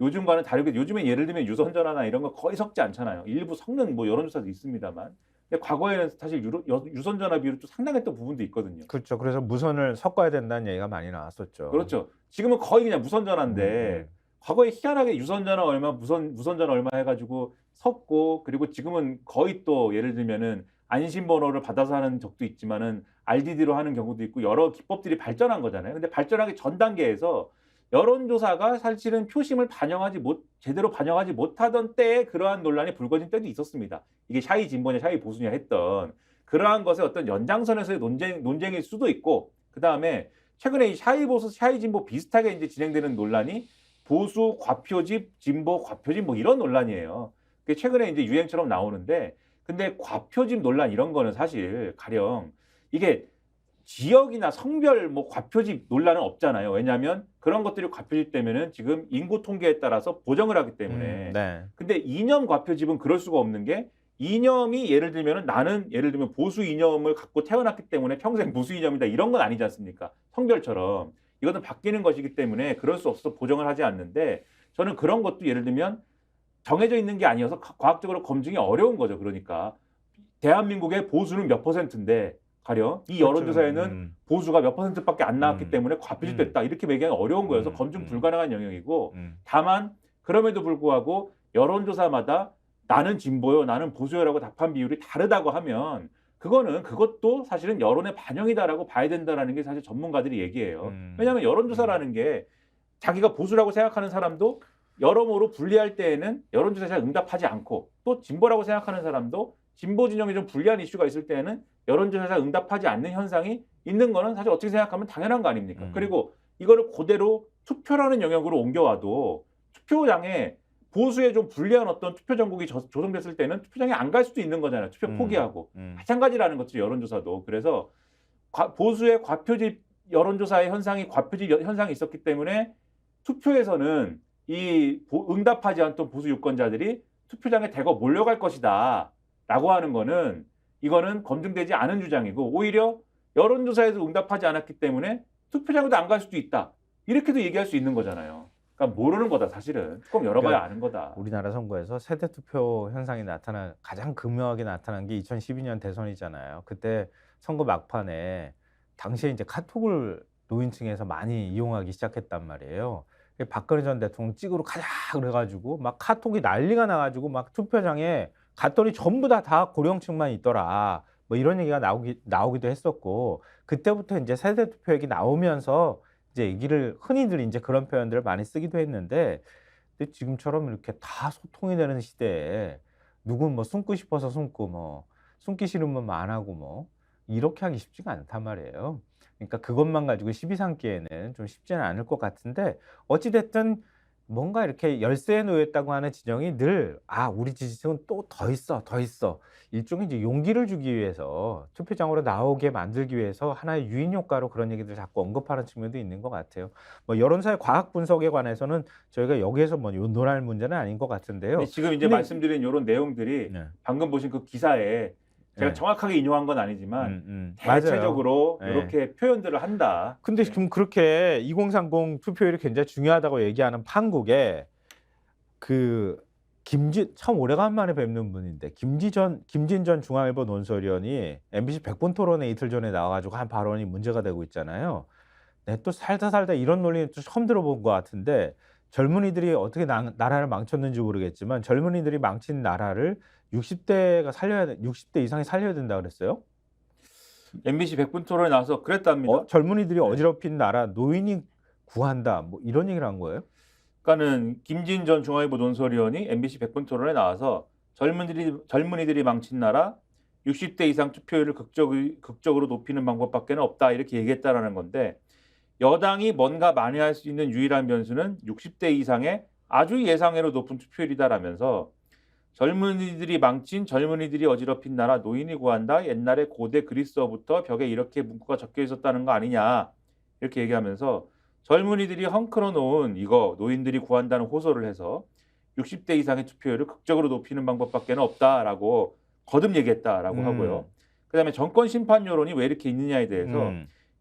요즘과는 다르게 요즘에 예를 들면 유선전화나 이런 거 거의 섞지 않잖아요. 일부 섞는 뭐 여론조사도 있습니다만. 근데 과거에는 사실 유선전화 비율이 또 상당했던 부분도 있거든요. 그렇죠. 그래서 무선을 섞어야 된다는 얘기가 많이 나왔었죠. 그렇죠. 지금은 거의 그냥 무선전화인데 과거에 희한하게 유선전화 얼마, 무선전화 얼마 해가지고 섰고 그리고 지금은 거의 또 예를 들면은 안심번호를 받아서 하는 적도 있지만은 RDD로 하는 경우도 있고 여러 기법들이 발전한 거잖아요. 근데 발전하기 전 단계에서 여론조사가 사실은 표심을 제대로 반영하지 못하던 때에 그러한 논란이 불거진 때도 있었습니다. 이게 샤이 진보냐 샤이 보수냐 했던 그러한 것의 어떤 연장선에서의 논쟁일 수도 있고 그다음에 최근에 이 샤이 보수, 샤이 진보 비슷하게 이제 진행되는 논란이 보수 과표집, 진보 과표집 뭐 이런 논란이에요. 그게 최근에 이제 유행처럼 나오는데 근데 과표집 논란 이런 거는 사실 가령 이게 지역이나 성별 뭐 과표집 논란은 없잖아요. 왜냐하면 그런 것들이 과표집 되면은 지금 인구 통계에 따라서 보정을 하기 때문에. 네. 근데 이념 과표집은 그럴 수가 없는 게 이념이 예를 들면은 나는 예를 들면 보수 이념을 갖고 태어났기 때문에 평생 보수 이념이다 이런 건 아니지 않습니까? 성별처럼. 이것은 바뀌는 것이기 때문에 그럴 수 없어서 보정을 하지 않는데 저는 그런 것도 예를 들면 정해져 있는 게 아니어서 과학적으로 검증이 어려운 거죠. 그러니까 대한민국의 보수는 몇 %인데 가령 이 그렇죠. 여론조사에는 보수가 몇 %밖에 안 나왔기 때문에 과표집됐다 이렇게 얘기하기 어려운 거여서 검증 불가능한 영역이고 다만 그럼에도 불구하고 여론조사마다 나는 진보요, 나는 보수요라고 답한 비율이 다르다고 하면 그것도 사실은 여론의 반영이다라고 봐야 된다라는 게 사실 전문가들이 얘기해요. 왜냐하면 여론조사라는 게 자기가 보수라고 생각하는 사람도 여러모로 불리할 때에는 여론조사에 잘 응답하지 않고 또 진보라고 생각하는 사람도 진보 진영에 좀 불리한 이슈가 있을 때에는 여론조사에 잘 응답하지 않는 현상이 있는 거는 사실 어떻게 생각하면 당연한 거 아닙니까? 그리고 이거를 그대로 투표라는 영역으로 옮겨와도 투표장에 보수에 좀 불리한 어떤 투표 전국이 조성됐을 때는 투표장에 안 갈 수도 있는 거잖아요. 투표 포기하고. 마찬가지라는 거죠. 여론조사도. 그래서 보수의 과표집 여론조사의 과표집 현상이 있었기 때문에 투표에서는 응답하지 않던 보수 유권자들이 투표장에 대거 몰려갈 것이다. 라고 하는 거는 이거는 검증되지 않은 주장이고 오히려 여론조사에도 응답하지 않았기 때문에 투표장에도 안 갈 수도 있다. 이렇게도 얘기할 수 있는 거잖아요. 그러니까 모르는 거다 사실은. 꼭 열어봐야 아는 거다. 우리나라 선거에서 세대 투표 현상이 가장 극명하게 나타난 게 2012년 대선이잖아요. 그때 선거 막판에 당시에 이제 카톡을 노인층에서 많이 이용하기 시작했단 말이에요. 박근혜 전 대통령 찍으러 가자 그래가지고 막 카톡이 난리가 나가지고 막 투표장에 갔더니 전부 다 고령층만 있더라. 뭐 이런 얘기가 나오기도 했었고 그때부터 이제 세대 투표 얘기 나오면서 이제 얘기를 흔히들 이제 그런 표현들을 많이 쓰기도 했는데 근데 지금처럼 이렇게 다 소통이 되는 시대에 누군 뭐 숨고 싶어서 숨고 뭐 숨기 싫으면 안 하고 뭐 이렇게 하기 쉽지가 않단 말이에요. 그러니까 그것만 가지고 시비 삼기에는 좀 쉽지는 않을 것 같은데 어찌 됐든 뭔가 이렇게 열세에 놓였다고 하는 진영이 늘 우리 지지층은 또 더 있어. 일종의 이제 용기를 주기 위해서 투표장으로 나오게 만들기 위해서 하나의 유인 효과로 그런 얘기들을 자꾸 언급하는 측면도 있는 것 같아요. 뭐 여론사의 과학 분석에 관해서는 저희가 여기에서 뭐 논할 문제는 아닌 것 같은데요. 근데 지금 이제 말씀드린 이런 내용들이 방금 보신 그 기사에 제가 정확하게 인용한 건 아니지만 대체적으로 이렇게 표현들을 한다. 근데 지금 그렇게 2030 투표율이 굉장히 중요하다고 얘기하는 판국에 참 오래간만에 뵙는 분인데 김진전 중앙일보 논설위원이 MBC 100분 토론회 이틀 전에 나와가지고 한 발언이 문제가 되고 있잖아요. 네, 또 살다 이런 논리는 또 처음 들어본 것 같은데 젊은이들이 어떻게 나라를 망쳤는지 모르겠지만 젊은이들이 망친 나라를 60대 이상이 살려야 된다 그랬어요? MBC 100분 토론에 나와서 그랬답니다. 젊은이들이 어지럽힌 나라 노인이 구한다 뭐 이런 얘기를 한 거예요? 그러니까는 김진전 중앙일보 논설위원이 MBC 100분 토론에 나와서 젊은이들이 망친 나라 60대 이상 투표율을 극적으로 높이는 방법밖에 없다 이렇게 얘기했다라는 건데 여당이 뭔가 만회할 수 있는 유일한 변수는 60대 이상의 아주 예상외로 높은 투표율이다라면서 젊은이들이 망친 젊은이들이 어지럽힌 나라 노인이 구한다. 옛날에 고대 그리스어부터 벽에 이렇게 문구가 적혀 있었다는 거 아니냐. 이렇게 얘기하면서 젊은이들이 헝클어 놓은 이거 노인들이 구한다는 호소를 해서 60대 이상의 투표율을 극적으로 높이는 방법밖에 없다라고 거듭 얘기했다라고 하고요. 그다음에 정권 심판 여론이 왜 이렇게 있느냐에 대해서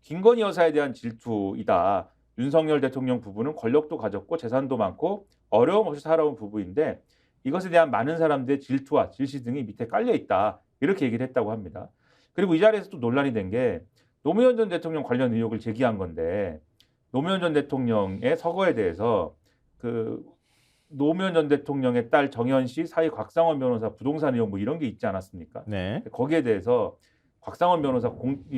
김건희 여사에 대한 질투이다. 윤석열 대통령 부부는 권력도 가졌고 재산도 많고 어려움 없이 살아온 부부인데 이것에 대한 많은 사람들의 질투와 질시 등이 밑에 깔려 있다. 이렇게 얘기를 했다고 합니다. 그리고 이 자리에서 또 논란이 된 게 노무현 전 대통령 관련 의혹을 제기한 건데 노무현 전 대통령의 서거에 대해서 노무현 전 대통령의 딸 정현 씨, 사위 곽상원 변호사 부동산 의혹 뭐 이런 게 있지 않았습니까? 네. 거기에 대해서 곽상원 변호사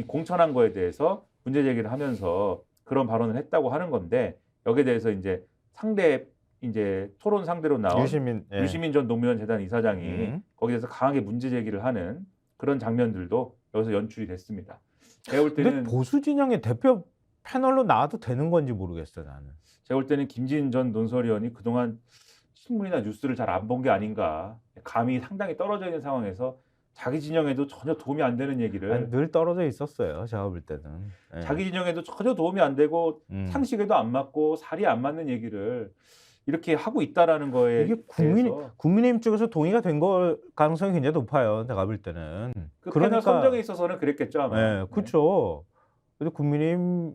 공천한 거에 대해서 문제 제기를 하면서 그런 발언을 했다고 하는 건데 여기에 대해서 이제 상대 이제 토론 상대로 나온 유시민, 예. 유시민 전 노무현 재단 이사장이 음. 거기에서 강하게 문제 제기를 하는 그런 장면들도 여기서 연출이 됐습니다. 제가 볼 근데 때는 보수 진영의 대표 패널로 나와도 되는 건지 모르겠어요, 나는. 제가 볼 때는 김진 전 논설위원이 그동안 신문이나 뉴스를 잘 안 본 게 아닌가. 감이 상당히 떨어져 있는 상황에서 자기 진영에도 전혀 도움이 안 되는 얘기를 아니, 늘 떨어져 있었어요, 제가 볼 때는. 예. 자기 진영에도 전혀 도움이 안 되고 상식에도 안 맞고 살이 안 맞는 얘기를 이렇게 하고 있다라는 거에 이게 대해서 국민의힘 쪽에서 동의가 된 걸 가능성이 굉장히 높아요, 제가 볼 때는. 그 패널 선정에 있어서는 그랬겠죠 아마. 예, 그렇죠. 근데 국민의힘이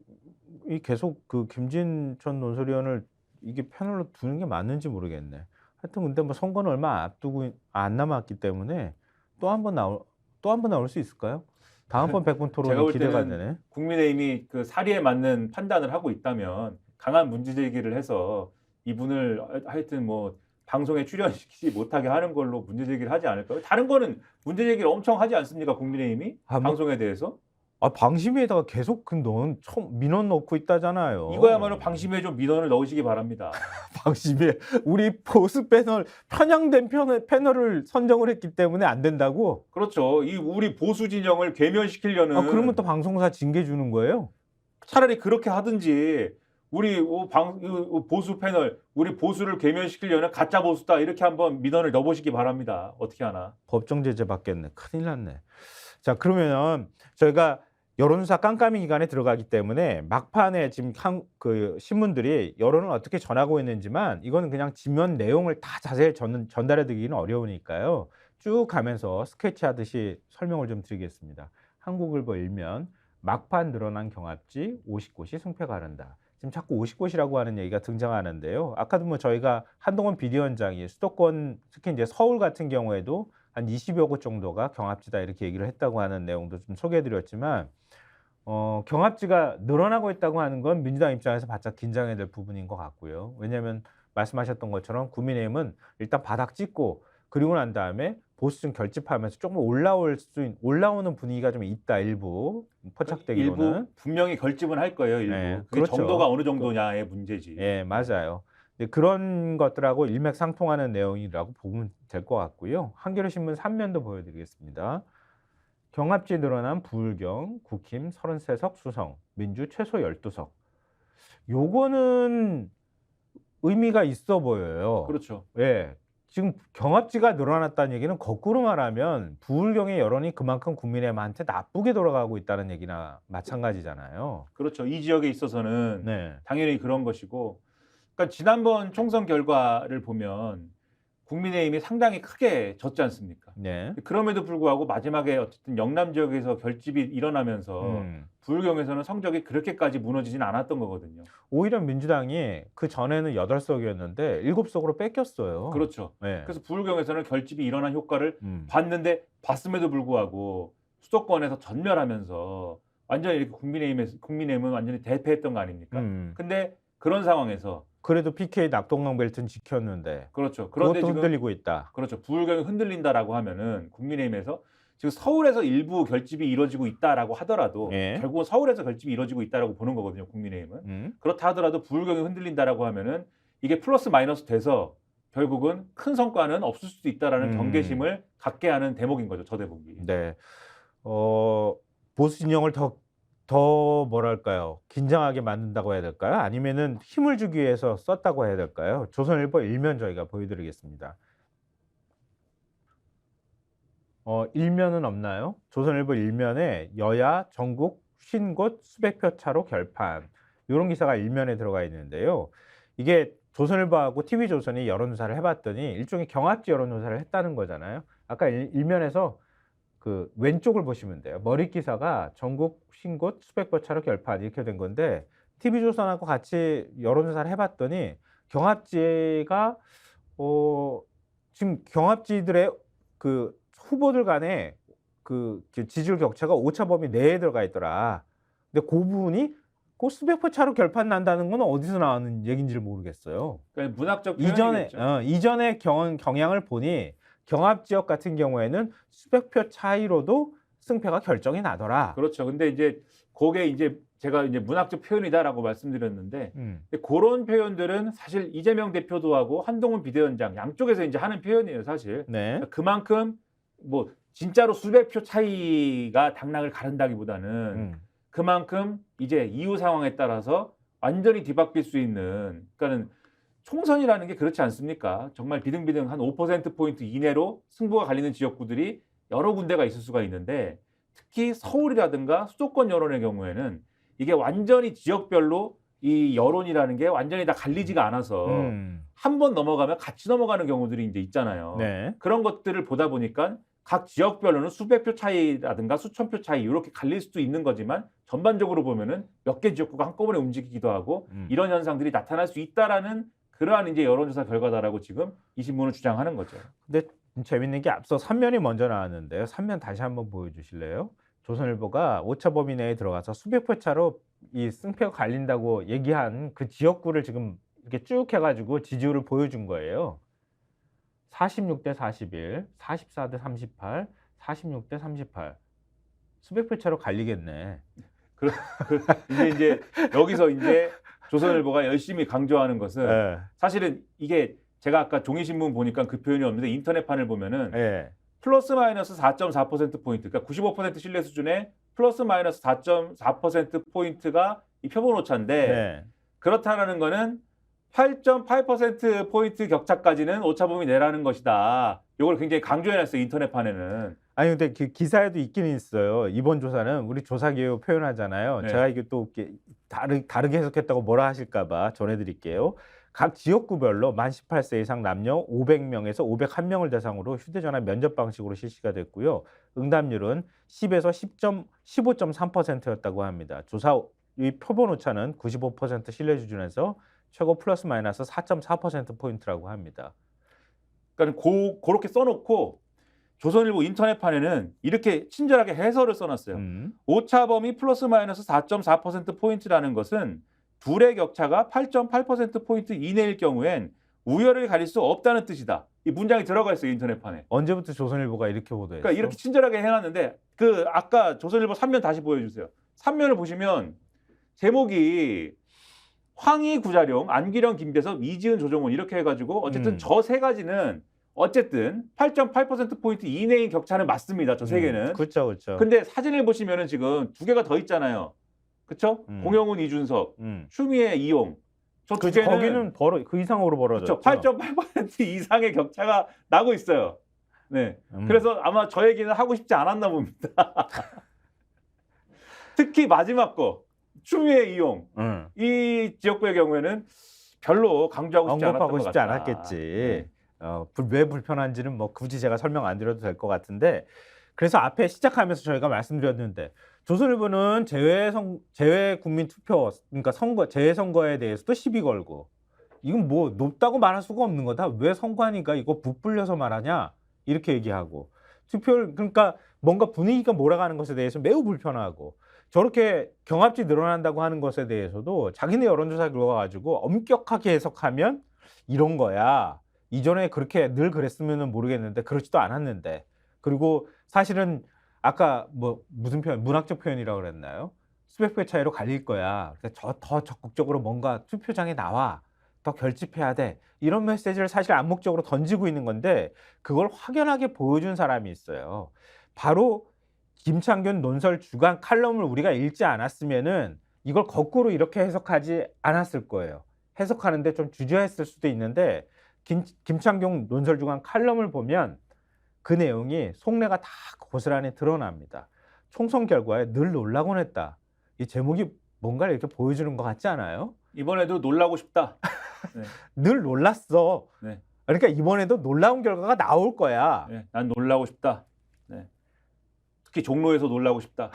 계속 그 김진 전 논설위원을 이게 패널로 두는 게 맞는지 모르겠네. 하여튼 근데 뭐 선거는 얼마 앞두고 안 남았기 때문에 또 한 번 나올 수 있을까요? 다음번 백분 제가 토론이 볼 기대가 때는 되네. 국민의힘이 그 사리에 맞는 판단을 하고 있다면 강한 문제 제기를 해서 이분을 하여튼 뭐 방송에 출연시키지 못하게 하는 걸로 문제 제기를 하지 않을까요? 다른 거는 문제 제기를 엄청 하지 않습니까? 국민의힘이 뭐, 방송에 대해서 방심위에다가 계속 민원 넣고 있다잖아요. 이거야말로 방심위에 좀 민원을 넣으시기 바랍니다. 방심위에 우리 보수 패널 편향된 패널을 선정을 했기 때문에 안 된다고? 그렇죠. 이 우리 보수 진영을 괴멸시키려는. 그러면 또 방송사 징계 주는 거예요? 차라리 그렇게 하든지 우리 보수 패널 우리 보수를 괴멸시키려는 가짜 보수다 이렇게 한번 민원을 넣어보시기 바랍니다. 어떻게 하나? 법정 제재 받겠네. 큰일 났네. 자, 그러면 저희가 여론조사 깜깜이 기간에 들어가기 때문에 막판에 지금 그 신문들이 여론을 어떻게 전하고 있는지만 이거는 그냥 지면 내용을 다 자세히 전달해 드리기는 어려우니까요. 쭉 가면서 스케치 하듯이 설명을 좀 드리겠습니다. 한국일보 일면 막판 늘어난 경합지 50곳이 승패 가른다. 지금 자꾸 50곳이라고 하는 얘기가 등장하는데요. 아까도 뭐 저희가 한동훈 비대위원장이 수도권 특히 이제 서울 같은 경우에도 한 20여 곳 정도가 경합지다 이렇게 얘기를 했다고 하는 내용도 좀 소개해드렸지만 경합지가 늘어나고 있다고 하는 건 민주당 입장에서 바짝 긴장해야 될 부분인 것 같고요. 왜냐하면 말씀하셨던 것처럼 국민의힘은 일단 바닥 찍고 그리고 난 다음에 보수층 결집하면서 조금 올라오는 분위기가 좀 있다 일부 포착되기로는. 일부 분명히 결집은 할 거예요. 일부. 네, 그게 그렇죠. 정도가 어느 정도냐의 문제지. 예, 맞아요. 그런 것들하고 일맥상통하는 내용이라고 보면 될 것 같고요. 한겨레신문 3면도 보여드리겠습니다. 경합지 늘어난 부울경, 국힘 33석 수성, 민주 최소 12석. 요거는 의미가 있어 보여요. 그렇죠. 예. 지금 경합지가 늘어났다는 얘기는 거꾸로 말하면 부울경의 여론이 그만큼 국민의힘한테 나쁘게 돌아가고 있다는 얘기나 마찬가지잖아요. 그렇죠. 이 지역에 있어서는 네. 당연히 그런 것이고, 그러니까 지난번 총선 결과를 보면 국민의힘이 상당히 크게 졌지 않습니까? 네. 그럼에도 불구하고 마지막에 어쨌든 영남 지역에서 결집이 일어나면서 부울경에서는 성적이 그렇게까지 무너지진 않았던 거거든요. 오히려 민주당이 그 전에는 8석이었는데 7석으로 뺏겼어요. 그렇죠. 네. 그래서 부울경에서는 결집이 일어난 효과를 봤음에도 불구하고 수도권에서 전멸하면서 완전히 이렇게 국민의힘은 완전히 대패했던 거 아닙니까? 근데 그런 상황에서 그래도 PK 낙동강 벨트는 지켰는데. 그렇죠. 그런데 그것도 지금 흔들리고 있다. 그렇죠. 부울경이 흔들린다라고 하면은 국민의힘에서 지금 서울에서 일부 결집이 이루어지고 있다라고 하더라도 결국은 서울에서 결집이 이루어지고 있다라고 보는 거거든요. 국민의힘은. 그렇다 하더라도 부울경이 흔들린다라고 하면은 이게 플러스 마이너스 돼서 결국은 큰 성과는 없을 수도 있다라는 경계심을 갖게 하는 대목인 거죠. 저 대목이. 네. 보수 진영을 더 뭐랄까요? 긴장하게 만든다고 해야 될까요? 아니면은 힘을 주기 위해서 썼다고 해야 될까요? 조선일보 일면 저희가 보여드리겠습니다. 일면은 없나요? 조선일보 일면에 여야 전국 50곳 수백 표 차로 결판. 이런 기사가 일면에 들어가 있는데요. 이게 조선일보하고 TV조선이 여론조사를 해봤더니 일종의 경합지 여론조사를 했다는 거잖아요. 아까 일면에서 그 왼쪽을 보시면 돼요. 머릿 기사가 전국 50곳 수백 표 차로 결판 이렇게 된 건데 TV조선하고 같이 여론조사를 해봤더니 경합지가 지금 경합지들의 그 후보들 간에 그 지지율 격차가 오차 범위 내에 들어가 있더라. 근데 그 부분이 그 수백 표 차로 결판 난다는 건 어디서 나오는 얘기인지를 모르겠어요. 그러니까 문학적 이전에 표현이겠죠. 이전의 경향을 보니 경합 지역 같은 경우에는 수백 표 차이로도 승패가 결정이 나더라. 그렇죠. 근데 이제 그게 이제 제가 이제 문학적 표현이다라고 말씀드렸는데 음. 근데 그런 표현들은 사실 이재명 대표도 하고 한동훈 비대위원장 양쪽에서 이제 하는 표현이에요, 사실. 네. 그만큼 뭐 진짜로 수백 표 차이가 당락을 가른다기보다는 그만큼 이제 이후 상황에 따라서 완전히 뒤바뀔 수 있는 그러니까는 총선이라는 게 그렇지 않습니까? 정말 비등비등 한 5%포인트 이내로 승부가 갈리는 지역구들이 여러 군데가 있을 수가 있는데 특히 서울이라든가 수도권 여론의 경우에는 이게 완전히 지역별로 이 여론이라는 게 완전히 다 갈리지가 않아서 한 번 넘어가면 같이 넘어가는 경우들이 이제 있잖아요. 네. 그런 것들을 보다 보니까 각 지역별로는 수백 표 차이라든가 수천 표 차이 이렇게 갈릴 수도 있는 거지만 전반적으로 보면은 몇 개 지역구가 한꺼번에 움직이기도 하고 이런 현상들이 나타날 수 있다라는 그러한 이제 여론조사 결과다라고 지금 이 신문은 주장하는 거죠. 근데 재밌는 게 앞서 3면이 먼저 나왔는데요. 3면 다시 한번 보여주실래요? 조선일보가 오차 범위 내에 들어가서 수백 표 차로 이 승패가 갈린다고 얘기한 그 지역구를 지금 이렇게 쭉 해가지고 지지율을 보여준 거예요. 46대 41, 44대 38, 46대 38. 수백 표 차로 갈리겠네. 이제 여기서 이제 조선일보가 열심히 강조하는 것은 네. 사실은 이게 제가 아까 종이신문 보니까 그 표현이 없는데 인터넷판을 보면은 네. 플러스 마이너스 4.4%포인트, 그러니까 95% 신뢰 수준의 플러스 마이너스 4.4%포인트가 이 표본 오차인데 네. 그렇다라는 거는 8.8%포인트 격차까지는 오차 범위 내라는 것이다. 이걸 굉장히 강조해놨어요, 인터넷판에는. 아니 근데 그 기사에도 있기는 있어요. 이번 조사는 우리 조사 개요 표현하잖아요. 네. 제가 이게 또 이렇게 다르게 해석했다고 뭐라 하실까봐 전해드릴게요. 각 지역구별로 만 18세 이상 남녀 500명에서 501명을 대상으로 휴대전화 면접 방식으로 실시가 됐고요. 응답률은 10에서 15.3%였다고 합니다. 조사 이 표본 오차는 95% 신뢰 수준에서 최고 플러스 마이너스 4.4%포인트라고 합니다. 그러니까 그렇게 써놓고 조선일보 인터넷판에는 이렇게 친절하게 해설을 써놨어요. 오차 범위 플러스 마이너스 4.4%포인트라는 것은 둘의 격차가 8.8%포인트 이내일 경우엔 우열을 가릴 수 없다는 뜻이다. 이 문장이 들어가 있어요, 인터넷판에. 언제부터 조선일보가 이렇게 보도했어? 그러니까 이렇게 친절하게 해놨는데 그 아까 조선일보 3면 다시 보여주세요. 3면을 보시면 제목이 황희 구자룡, 안기령, 김대섭, 이지은, 조정훈 이렇게 해가지고 어쨌든 저 세 가지는 어쨌든 8.8%포인트 이내인 격차는 맞습니다. 저 세 개는. 그렇죠, 그렇죠. 근데 사진을 보시면은 지금 두 개가 더 있잖아요. 그렇죠? 공영훈, 이준석, 추미애, 이용. 저 두 개는 거기는 그 이상으로 벌어졌죠. 그렇죠. 8.8% 이상의 격차가 나고 있어요. 네. 그래서 아마 저 얘기는 하고 싶지 않았나 봅니다. 특히 마지막 거 추미애, 이용. 이 지역구의 경우에는 별로 강조하고 싶지 않았던 것 같다. 않았겠지. 네. 왜 불편한지는 뭐 굳이 제가 설명 안 드려도 될 것 같은데, 그래서 앞에 시작하면서 저희가 말씀드렸는데 조선일보는 재외 국민 투표, 그러니까 재선거에 대해서도 시비 걸고, 이건 뭐 높다고 말할 수가 없는 거다. 왜 선관위가 이거 부풀려서 말하냐 이렇게 얘기하고, 투표를 그러니까 뭔가 분위기가 몰아가는 것에 대해서 매우 불편하고, 저렇게 경합지 늘어난다고 하는 것에 대해서도 자기네 여론조사 결과 가지고 엄격하게 해석하면 이런 거야. 이전에 그렇게 늘 그랬으면 모르겠는데 그렇지도 않았는데. 그리고 사실은 아까 뭐 무슨 표현, 문학적 표현이라고 그랬나요? 수백 표 차이로 갈릴 거야. 더 적극적으로 뭔가 투표장에 나와. 더 결집해야 돼. 이런 메시지를 사실 암묵적으로 던지고 있는 건데 그걸 확연하게 보여준 사람이 있어요. 바로 김창균 논설 주간 칼럼을 우리가 읽지 않았으면은 이걸 거꾸로 이렇게 해석하지 않았을 거예요. 해석하는데 좀 주저했을 수도 있는데 김창균 논설 주간 칼럼을 보면 그 내용이 속내가 다 고스란히 드러납니다. 총선 결과에 늘 놀라곤 했다. 이 제목이 뭔가를 이렇게 보여주는 것 같지 않아요? 이번에도 놀라고 싶다. 네. 늘 놀랐어. 네. 그러니까 이번에도 놀라운 결과가 나올 거야. 네. 난 놀라고 싶다. 네. 특히 종로에서 놀라고 싶다.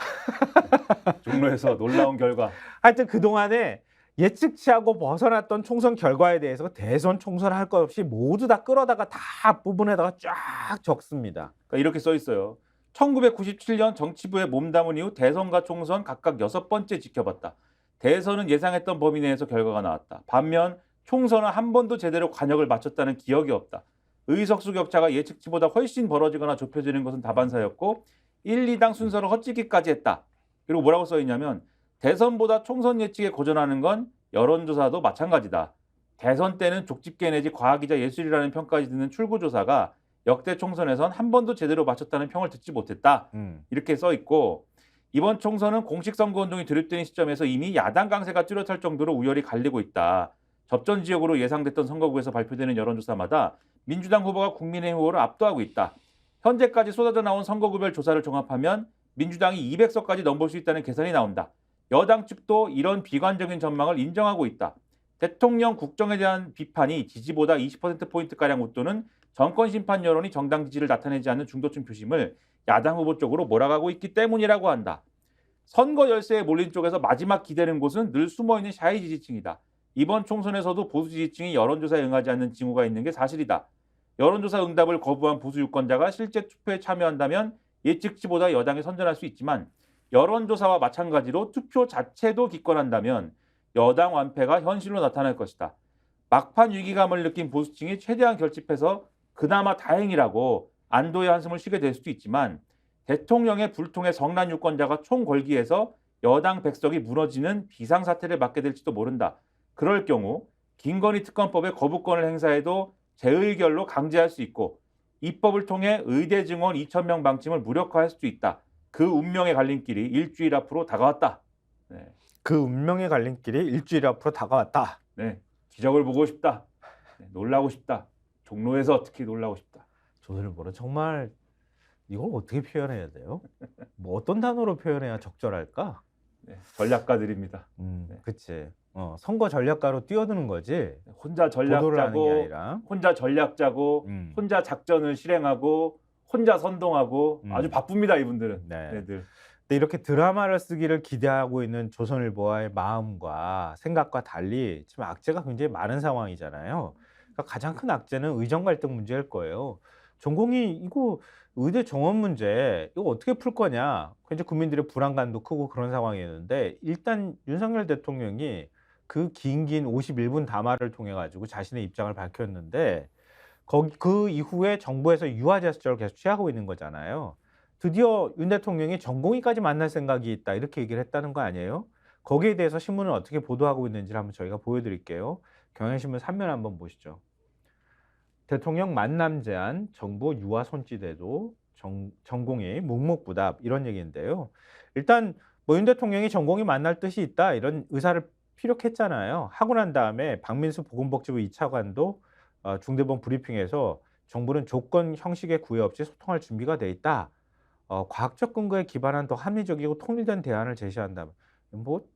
네. 종로에서 놀라운 결과. 하여튼 그동안에 예측치하고 벗어났던 총선 결과에 대해서 대선 총선 할 것 없이 모두 다 끌어다가 다 앞부분에다가 쫙 적습니다. 그러니까 이렇게 써 있어요. 1997년 정치부에 몸담은 이후 대선과 총선 각각 6번째 지켜봤다. 대선은 예상했던 범위 내에서 결과가 나왔다. 반면 총선은 한 번도 제대로 관역을 맞췄다는 기억이 없다. 의석수 격차가 예측치보다 훨씬 벌어지거나 좁혀지는 것은 다반사였고 1, 2당 순서를 헛짓기까지 했다. 그리고 뭐라고 써있냐면 대선보다 총선 예측에 고전하는 건 여론조사도 마찬가지다. 대선 때는 족집게 내지 과학이자 예술이라는 평가까지 듣는 출구조사가 역대 총선에선 한 번도 제대로 맞췄다는 평을 듣지 못했다. 이렇게 써있고 이번 총선은 공식 선거운동이 드립되는 시점에서 이미 야당 강세가 뚜렷할 정도로 우열이 갈리고 있다. 접전 지역으로 예상됐던 선거구에서 발표되는 여론조사마다 민주당 후보가 국민의힘 후보를 압도하고 있다. 현재까지 쏟아져 나온 선거구별 조사를 종합하면 민주당이 200석까지 넘볼 수 있다는 계산이 나온다. 여당 측도 이런 비관적인 전망을 인정하고 있다. 대통령 국정에 대한 비판이 지지보다 20%포인트가량 웃도는 정권 심판 여론이 정당 지지를 나타내지 않는 중도층 표심을 야당 후보 쪽으로 몰아가고 있기 때문이라고 한다. 선거 열세에 몰린 쪽에서 마지막 기대는 곳은 늘 숨어있는 샤이 지지층이다. 이번 총선에서도 보수 지지층이 여론조사에 응하지 않는 징후가 있는 게 사실이다. 여론조사 응답을 거부한 보수 유권자가 실제 투표에 참여한다면 예측치보다 여당이 선전할 수 있지만 여론조사와 마찬가지로 투표 자체도 기권한다면 여당 완패가 현실로 나타날 것이다. 막판 위기감을 느낀 보수층이 최대한 결집해서 그나마 다행이라고 안도의 한숨을 쉬게 될 수도 있지만 대통령의 불통의 성난 유권자가 총궐기에서 여당 백석이 무너지는 비상사태를 맞게 될지도 모른다. 그럴 경우 김건희 특검법의 거부권을 행사해도 재의결로 강제할 수 있고 입법을 통해 의대 증원 2,000명 방침을 무력화할 수도 있다. 그 운명의 갈림길이 일주일 앞으로 다가왔다. 네. 그 운명의 갈림길이 일주일 앞으로 다가왔다. 네. 기적을 보고 싶다. 네. 놀라고 싶다. 종로에서 특히 놀라고 싶다. 조선일보는 정말 이걸 어떻게 표현해야 돼요? 뭐 어떤 단어로 표현해야 적절할까? 네. 전략가들입니다. 네. 그치. 선거 전략가로 뛰어드는 거지. 혼자 전략 보도를 하는 게 짜고, 아니라. 혼자 전략 짜고, 혼자 작전을 실행하고, 혼자 선동하고 아주 바쁩니다 이분들은. 네. 네, 늘. 근데 이렇게 드라마를 쓰기를 기대하고 있는 조선일보와의 마음과 생각과 달리 지금 악재가 굉장히 많은 상황이잖아요. 그러니까 가장 큰 악재는 의정 갈등 문제일 거예요. 전공이 이거 의대 정원 문제 이거 어떻게 풀 거냐. 이제 국민들의 불안감도 크고 그런 상황이었는데 일단 윤석열 대통령이 그 긴 51분 담화를 통해 가지고 자신의 입장을 밝혔는데 그 이후에 정부에서 유화 제스처를 계속 취하고 있는 거잖아요. 드디어 윤 대통령이 전공의까지 만날 생각이 있다 이렇게 얘기를 했다는 거 아니에요? 거기에 대해서 신문은 어떻게 보도하고 있는지를 한번 저희가 보여드릴게요. 경향신문 3면 한번 보시죠. 대통령 만남 제안, 정부 유화 손찌대도 전공의 묵묵부답 이런 얘기인데요. 일단 뭐 윤 대통령이 전공의 만날 뜻이 있다 이런 의사를 피력했잖아요. 하고 난 다음에 박민수 보건복지부 2차관도 중대본 브리핑에서 정부는 조건 형식의 구애 없이 소통할 준비가 돼 있다. 과학적 근거에 기반한 더 합리적이고 통일된 대안을 제시한다. 뭐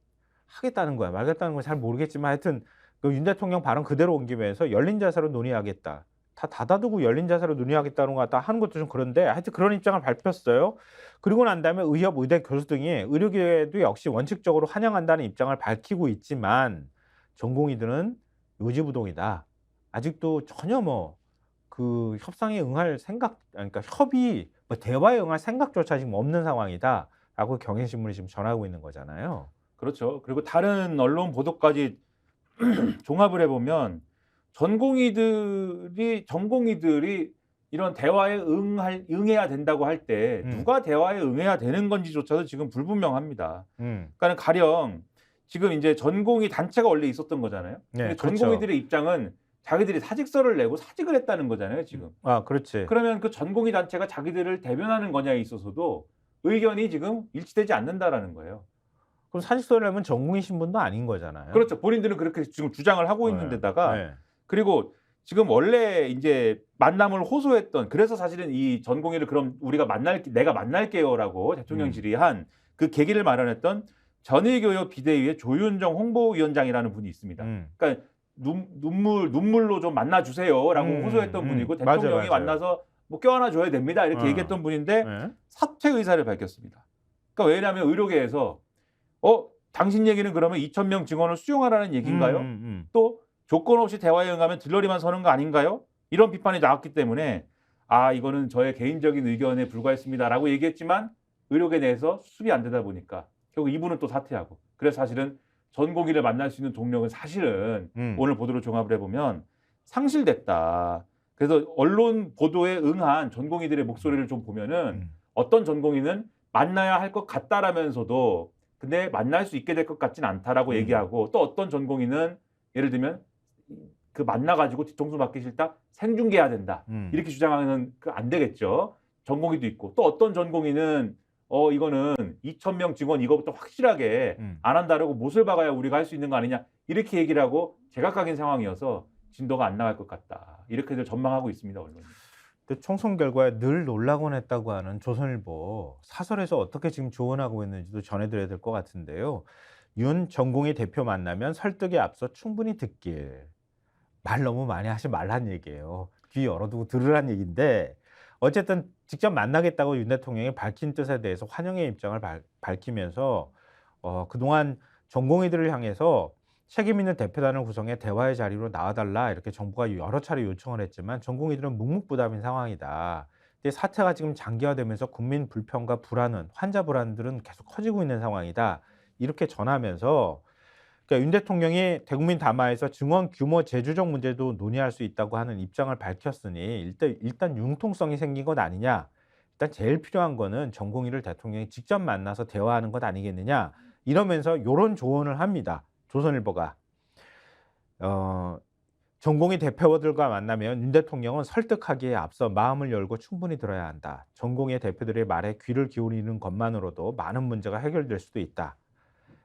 하겠다는 거야, 말겠다는 건 잘 모르겠지만 하여튼 그 윤 대통령 발언 그대로 옮기면서 열린 자세로 논의하겠다. 다 닫아두고 열린 자세로 논의하겠다는 것 같다 하는 것도 좀 그런데 하여튼 그런 입장을 밝혔어요. 그리고 난 다음에 의협, 의대 교수 등이 의료계도 역시 원칙적으로 환영한다는 입장을 밝히고 있지만 전공의들은 요지부동이다. 아직도 전혀 뭐 그 협상에 응할 생각, 그러니까 협의, 뭐 대화에 응할 생각조차 지금 없는 상황이다라고 경향신문이 지금 전하고 있는 거잖아요. 그렇죠. 그리고 다른 언론 보도까지 종합을 해보면 전공의들이 이런 대화에 응해야 된다고 할 때 누가 대화에 응해야 되는 건지조차도 지금 불분명합니다. 그러니까 가령 지금 이제 전공의 단체가 원래 있었던 거잖아요. 네, 근데 그렇죠. 전공의들의 입장은 자기들이 사직서를 내고 사직을 했다는 거잖아요, 지금. 아, 그렇지. 그러면 그 전공의 단체가 자기들을 대변하는 거냐에 있어서도 의견이 지금 일치되지 않는다라는 거예요. 그럼 사직서를 내면 전공의 신분도 아닌 거잖아요. 그렇죠. 본인들은 그렇게 지금 주장을 하고 있는 데다가 그리고 지금 원래 이제 만남을 호소했던 그래서 사실은 이 전공의를 그럼 내가 만날게요라고 대통령실이 한 그 계기를 마련했던 전의교협 비대위의 조윤정 홍보위원장이라는 분이 있습니다. 그러니까 눈물로 좀 만나주세요라고 호소했던 분이고 대통령이 맞아요. 만나서 뭐 껴안아줘야 됩니다 이렇게 얘기했던 분인데 사퇴 의사를 밝혔습니다. 그러니까 왜냐하면 의료계에서 당신 얘기는 그러면 2,000명 증원을 수용하라는 얘기인가요? 또 조건 없이 대화에 응하면 들러리만 서는 거 아닌가요? 이런 비판이 나왔기 때문에 이거는 저의 개인적인 의견에 불과했습니다라고 얘기했지만 의료계 내에서 수습이 안 되다 보니까 결국 이분은 또 사퇴하고 그래서 사실은 전공의를 만날 수 있는 동력은 사실은 오늘 보도를 종합을 해보면 상실됐다. 그래서 언론 보도에 응한 전공의들의 목소리를 좀 보면은 어떤 전공의는 만나야 할 것 같다라면서도 근데 만날 수 있게 될 것 같진 않다라고 얘기하고 또 어떤 전공의는 예를 들면 그 만나가지고 뒤통수 맞기 싫다 생중계해야 된다 이렇게 주장하는 그 안 되겠죠. 전공의도 있고 또 어떤 전공의는 이거는 2,000명 직원 이거부터 확실하게 안 한다라고 못을 박아야 우리가 할 수 있는 거 아니냐 이렇게 얘기를 하고 제각각인 상황이어서 진도가 안 나갈 것 같다 이렇게들 전망하고 있습니다 언론이. 근데 총선 결과에 늘 놀라곤 했다고 하는 조선일보 사설에서 어떻게 지금 조언하고 있는지도 전해드려야 될 것 같은데요. 윤 전공의 대표 만나면 설득에 앞서 충분히 듣길. 말 너무 많이 하지 말란 얘기예요. 귀 열어두고 들으란 얘기인데 어쨌든 직접 만나겠다고 윤 대통령이 밝힌 뜻에 대해서 환영의 입장을 밝히면서 그동안 전공의들을 향해서 책임 있는 대표단을 구성해 대화의 자리로 나와달라 이렇게 정부가 여러 차례 요청을 했지만 전공의들은 묵묵부답인 상황이다. 근데 사태가 지금 장기화되면서 국민 불평과 불안은 환자 불안들은 계속 커지고 있는 상황이다. 이렇게 전하면서 그러니까 윤 대통령이 대국민 담화에서 증원 규모 재조정 문제도 논의할 수 있다고 하는 입장을 밝혔으니 일단 융통성이 생긴 것 아니냐. 일단 제일 필요한 거는 전공의를 대통령이 직접 만나서 대화하는 것 아니겠느냐. 이러면서 이런 조언을 합니다. 조선일보가. 전공의 대표들과 만나면 윤 대통령은 설득하기에 앞서 마음을 열고 충분히 들어야 한다. 전공의 대표들의 말에 귀를 기울이는 것만으로도 많은 문제가 해결될 수도 있다.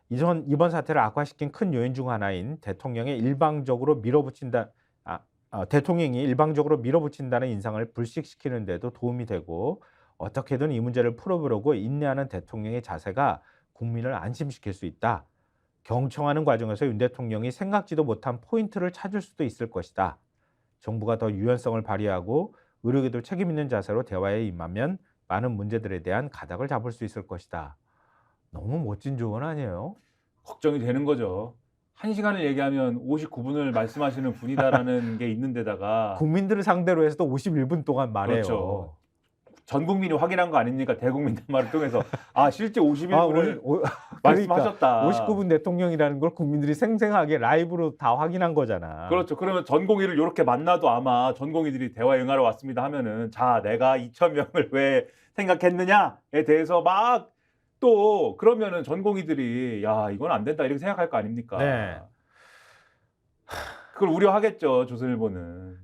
이번 사태를 악화시킨 큰 요인 중 하나인 대통령이 일방적으로 밀어붙인다는 인상을 불식시키는 데도 도움이 되고 어떻게든 이 문제를 풀어보려고 인내하는 대통령의 자세가 국민을 안심시킬 수 있다. 경청하는 과정에서 윤 대통령이 생각지도 못한 포인트를 찾을 수도 있을 것이다. 정부가 더 유연성을 발휘하고 의료계도 책임 있는 자세로 대화에 임하면 많은 문제들에 대한 가닥을 잡을 수 있을 것이다. 너무 멋진 조언 아니에요? 걱정이 되는 거죠. 1시간을 얘기하면 59분을 말씀하시는 분이다라는 게 있는 데다가 국민들을 상대로 해서도 51분 동안 말해요. 그렇죠. 전 국민이 확인한 거 아닙니까? 대국민 담화를 통해서 실제 51분을 말씀하셨다. 59분 대통령이라는 걸 국민들이 생생하게 라이브로 다 확인한 거잖아. 그렇죠. 그러면 전공의를 이렇게 만나도 아마 전공의들이 대화에 응하러 왔습니다 하면은 자 내가 2,000명을 왜 생각했느냐에 대해서 막 또 그러면은 전공의들이 야 이건 안 된다 이렇게 생각할 거 아닙니까? 네. 그걸 우려하겠죠 조선일보는.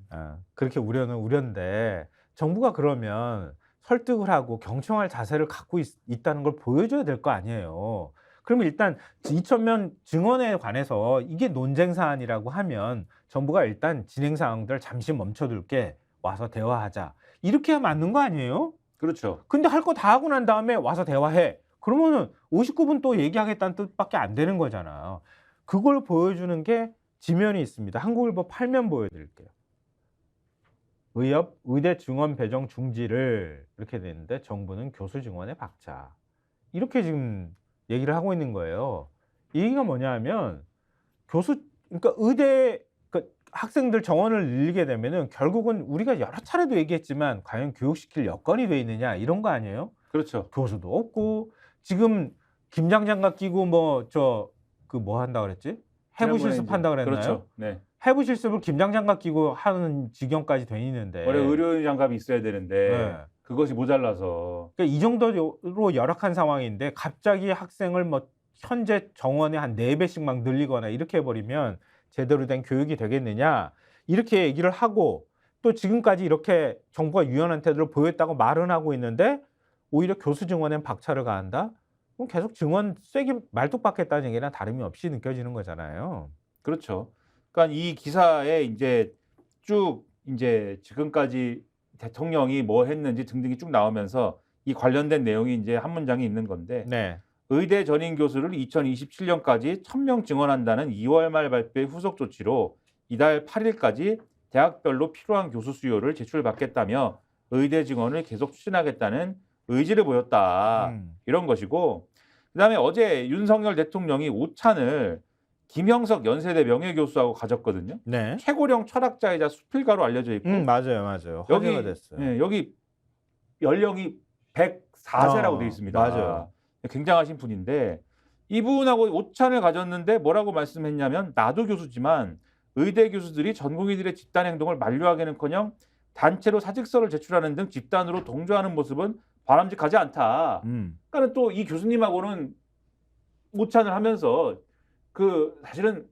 그렇게 우려는 우려인데 정부가 그러면 설득을 하고 경청할 자세를 갖고 있다는 걸 보여줘야 될 거 아니에요. 그러면 일단 2,000명 증언에 관해서 이게 논쟁 사안이라고 하면 정부가 일단 진행 사항들 잠시 멈춰둘게 와서 대화하자. 이렇게 하면 맞는 거 아니에요? 그렇죠. 근데 할 거 다 하고 난 다음에 와서 대화해. 그러면은 59분 또 얘기하겠다는 뜻밖에 안 되는 거잖아요. 그걸 보여주는 게 지면이 있습니다. 한국일보 8면 보여드릴게요. 의대 증원 배정 중지를 이렇게 되는데 정부는 교수 증원에 박차. 이렇게 지금 얘기를 하고 있는 거예요. 이 얘기가 뭐냐면 그러니까 학생들 정원을 늘리게 되면은 결국은 우리가 여러 차례도 얘기했지만 과연 교육시킬 여건이 돼 있느냐 이런 거 아니에요? 그렇죠. 교수도 없고 지금 김장 장갑 끼고 뭐 한다 그랬지? 해부 실습한다 그랬나요? 그렇죠. 네. 해부 실습을 김장 장갑 끼고 하는 지경까지 돼 있는데 원래 의료인 장갑이 있어야 되는데 네. 그것이 모자라서 그러니까 이 정도로 열악한 상황인데 갑자기 학생을 뭐 현재 정원에 한 4배씩 막 늘리거나 이렇게 해버리면 제대로 된 교육이 되겠느냐 이렇게 얘기를 하고 또 지금까지 이렇게 정부가 유연한 태도를 보였다고 말은 하고 있는데 오히려 교수 증원엔 박차를 가한다? 그럼 계속 증원 쐐기 말뚝박겠다는 얘기나 다름이 없이 느껴지는 거잖아요. 그렇죠. 그러니까 이 기사에 이제 쭉 이제 지금까지 대통령이 뭐 했는지 등등이 쭉 나오면서 이 관련된 내용이 이제 한 문장이 있는 건데 네. 의대 전임 교수를 2027년까지 1,000명 증원한다는 2월 말 발표의 후속 조치로 이달 8일까지 대학별로 필요한 교수 수요를 제출받겠다며 의대 증원을 계속 추진하겠다는 의지를 보였다. 이런 것이고 그다음에 어제 윤석열 대통령이 오찬을 김형석 연세대 명예교수하고 가졌거든요. 네. 최고령 철학자이자 수필가로 알려져 있고 맞아요. 화제가 여기 됐어요. 네, 여기 연령이 104세라고 되어 있습니다. 맞아요. 굉장하신 분인데 이분하고 오찬을 가졌는데 뭐라고 말씀했냐면 나도 교수지만 의대 교수들이 전공의들의 집단 행동을 만류하기는커녕 단체로 사직서를 제출하는 등 집단으로 동조하는 모습은 바람직하지 않다. 그러니까는 또 이 교수님하고는 오찬을 하면서 그 사실은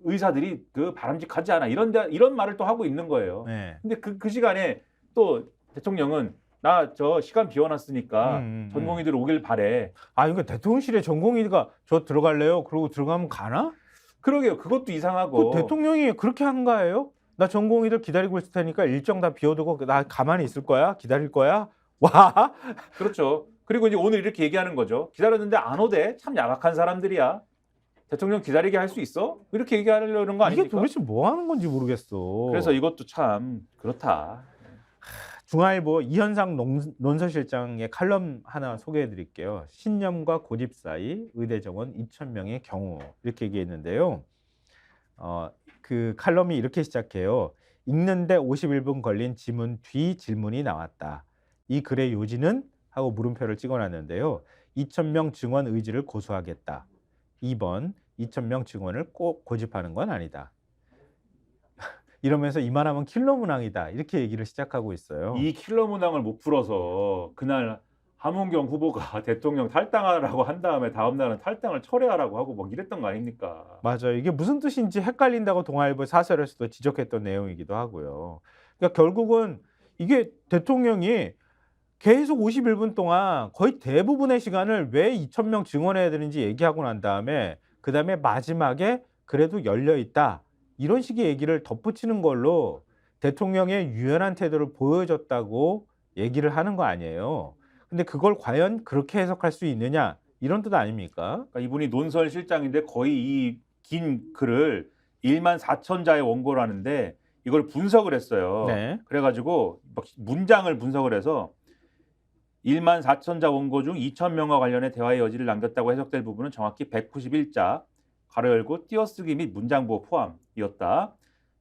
의사들이 그 바람직하지 않아 이런 말을 또 하고 있는 거예요. 네. 근데 그 시간에 또 대통령은 나 저 시간 비워놨으니까 음. 전공의들 오길 바래. 아, 이거 대통령실에 전공의가 저 들어갈래요? 그러고 들어가면 가나? 그러게요. 그것도 그 이상하고. 대통령이 그렇게 한 거예요? 나 전공의들 기다리고 있을 테니까 일정 다 비워두고 나 가만히 있을 거야? 기다릴 거야? 와. 그렇죠. 그리고 이제 오늘 이렇게 얘기하는 거죠. 기다렸는데 안 오대. 참 야박한 사람들이야. 대통령 기다리게 할 수 있어? 이렇게 얘기하려는 거 이게 아닙니까? 도대체 뭐 하는 건지 모르겠어. 그래서 이것도 참 그렇다. 중앙일보 이현상 논설실장의 칼럼 하나 소개해 드릴게요. 신념과 고집 사이 의대 정원 2,000명의 경우 이렇게 얘기했는데요. 그 칼럼이 이렇게 시작해요. 읽는데 51분 걸린 지문 뒤 질문이 나왔다. 이 글의 요지는? 하고 물음표를 찍어놨는데요. 2,000명 증원 의지를 고수하겠다. 2번 2,000명 증원을 꼭 고집하는 건 아니다. 이러면서 이만하면 킬러 문항이다. 이렇게 얘기를 시작하고 있어요. 이 킬러 문항을 못 풀어서 그날 함원경 후보가 대통령 탈당하라고 한 다음에 다음 날은 탈당을 철회하라고 하고 막 이랬던 거 아닙니까? 맞아요. 이게 무슨 뜻인지 헷갈린다고 동아일보 사설에서도 지적했던 내용이기도 하고요. 그러니까 결국은 이게 대통령이 계속 51분 동안 거의 대부분의 시간을 왜 2,000명 증원해야 되는지 얘기하고 난 다음에 그다음에 마지막에 그래도 열려 있다. 이런 식의 얘기를 덧붙이는 걸로 대통령의 유연한 태도를 보여줬다고 얘기를 하는 거 아니에요. 근데 그걸 과연 그렇게 해석할 수 있느냐? 이런 뜻 아닙니까? 그러니까 이분이 논설 실장인데 거의 이 긴 글을 14,000자의 원고를 하는데 이걸 분석을 했어요. 네. 그래가지고 막 문장을 분석을 해서 14,000자 원고 중 2,000명과 관련해 대화의 여지를 남겼다고 해석될 부분은 정확히 191자 가로 열고 띄어쓰기 및 문장부호 포함이었다.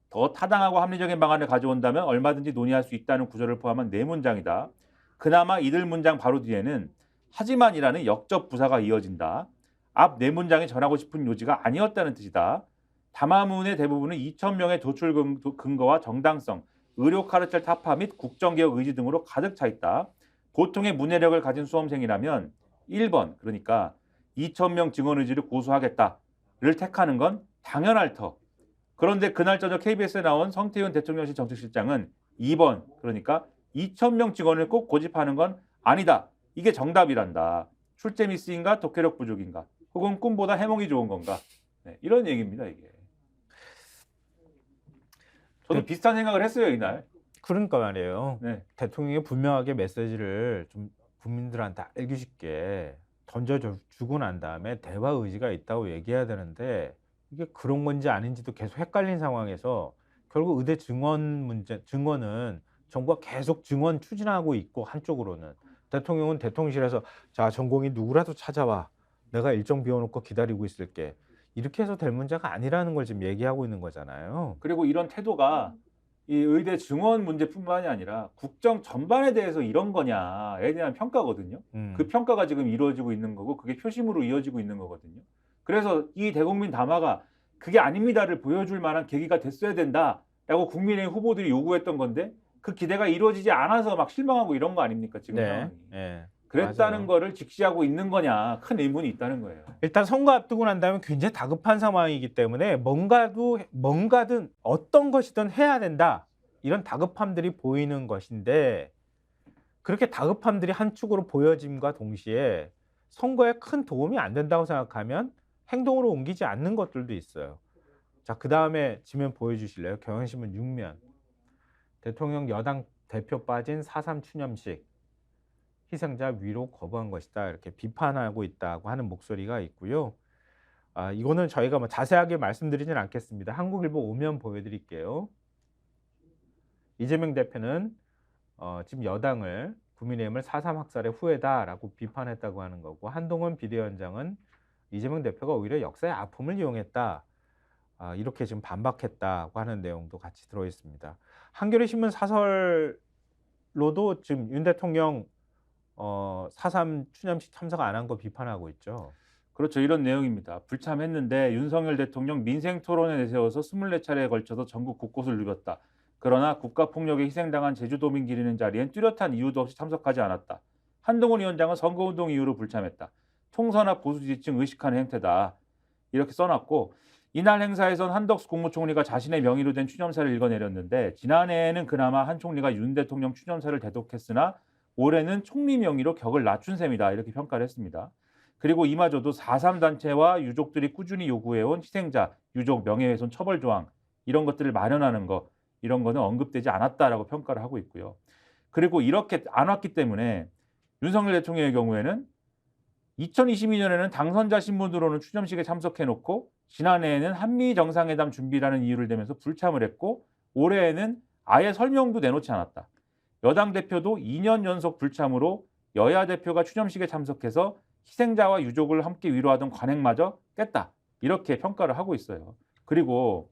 더 타당하고 합리적인 방안을 가져온다면 얼마든지 논의할 수 있다는 구조를 포함한 네 문장이다. 그나마 이들 문장 바로 뒤에는 하지만이라는 역접 부사가 이어진다. 앞 네 문장이 전하고 싶은 요지가 아니었다는 뜻이다. 담화문의 대부분은 2,000명의 도출 근거와 정당성, 의료 카르텔 타파 및 국정개혁 의지 등으로 가득 차 있다. 보통의 문해력을 가진 수험생이라면 1번 그러니까 2,000명 증원 의지를 고수하겠다를 택하는 건 당연할 터. 그런데 그날 저녁 KBS에 나온 성태윤 대통령실 정책실장은 2번 그러니까 2,000명 증원을 꼭 고집하는 건 아니다. 이게 정답이란다. 출제 미스인가 독해력 부족인가 혹은 꿈보다 해몽이 좋은 건가. 네, 이런 얘기입니다. 이게. 저도 비슷한 생각을 했어요. 이날. 그러니까 말이에요. 네. 대통령이 분명하게 메시지를 좀 국민들한테 알기 쉽게 던져주고 난 다음에 대화 의지가 있다고 얘기해야 되는데 이게 그런 건지 아닌지도 계속 헷갈린 상황에서 결국 의대 증원은 정부가 계속 증원 추진하고 있고 한쪽으로는 대통령은 대통령실에서 자 전공이 누구라도 찾아와 내가 일정 비워놓고 기다리고 있을게 이렇게 해서 될 문제가 아니라는 걸 지금 얘기하고 있는 거잖아요. 그리고 이런 태도가 이 의대 증원 문제뿐만이 아니라 국정 전반에 대해서 이런 거냐에 대한 평가거든요. 그 평가가 지금 이루어지고 있는 거고 그게 표심으로 이어지고 있는 거거든요. 그래서 이 대국민 담화가 그게 아닙니다를 보여줄 만한 계기가 됐어야 된다라고 국민의 후보들이 요구했던 건데 그 기대가 이루어지지 않아서 막 실망하고 이런 거 아닙니까 지금 상황이. 네. 그랬다는 맞아요. 거를 직시하고 있는 거냐 큰 의문이 있다는 거예요. 일단 선거 앞두고 난 다음에 굉장히 다급한 상황이기 때문에 뭔가든 어떤 것이든 해야 된다. 이런 다급함들이 보이는 것인데 그렇게 다급함들이 한축으로 보여짐과 동시에 선거에 큰 도움이 안 된다고 생각하면 행동으로 옮기지 않는 것들도 있어요. 자, 그다음에 지면 보여주실래요? 경향신문 6면. 대통령 여당 대표 빠진 4.3 추념식. 희생자 위로 거부한 것이다. 이렇게 비판하고 있다고 하는 목소리가 있고요. 이거는 저희가 뭐 자세하게 말씀드리진 않겠습니다. 한국일보 5면 보여드릴게요. 이재명 대표는 지금 여당을 국민의힘을 4.3 학살의 후예다라고 비판했다고 하는 거고 한동훈 비대위원장은 이재명 대표가 오히려 역사의 아픔을 이용했다. 이렇게 지금 반박했다고 하는 내용도 같이 들어있습니다. 한겨레 신문 사설로도 지금 윤 대통령 4.3 추념식 참석 안 한 거 비판하고 있죠. 그렇죠. 이런 내용입니다. 불참했는데 윤석열 대통령 민생 토론에 내세워서 24차례에 걸쳐서 전국 곳곳을 누볐다. 그러나 국가폭력에 희생당한 제주도민 기리는 자리엔 뚜렷한 이유도 없이 참석하지 않았다. 한동훈 위원장은 선거운동 이후로 불참했다. 총선과 보수 지지층 의식하는 행태다. 이렇게 써놨고 이날 행사에선 한덕수 국무총리가 자신의 명의로 된 추념사를 읽어내렸는데 지난해에는 그나마 한 총리가 윤 대통령 추념사를 대독했으나 올해는 총리 명의로 격을 낮춘 셈이다. 이렇게 평가를 했습니다. 그리고 이마저도 4.3 단체와 유족들이 꾸준히 요구해온 희생자, 유족 명예훼손 처벌 조항 이런 것들을 마련하는 거 이런 거는 언급되지 않았다라고 평가를 하고 있고요. 그리고 이렇게 안 왔기 때문에 윤석열 대통령의 경우에는 2022년에는 당선자 신분으로는 추념식에 참석해놓고 지난해에는 한미 정상회담 준비라는 이유를 대면서 불참을 했고 올해에는 아예 설명도 내놓지 않았다. 여당 대표도 2년 연속 불참으로 여야 대표가 추념식에 참석해서 희생자와 유족을 함께 위로하던 관행마저 깼다. 이렇게 평가를 하고 있어요. 그리고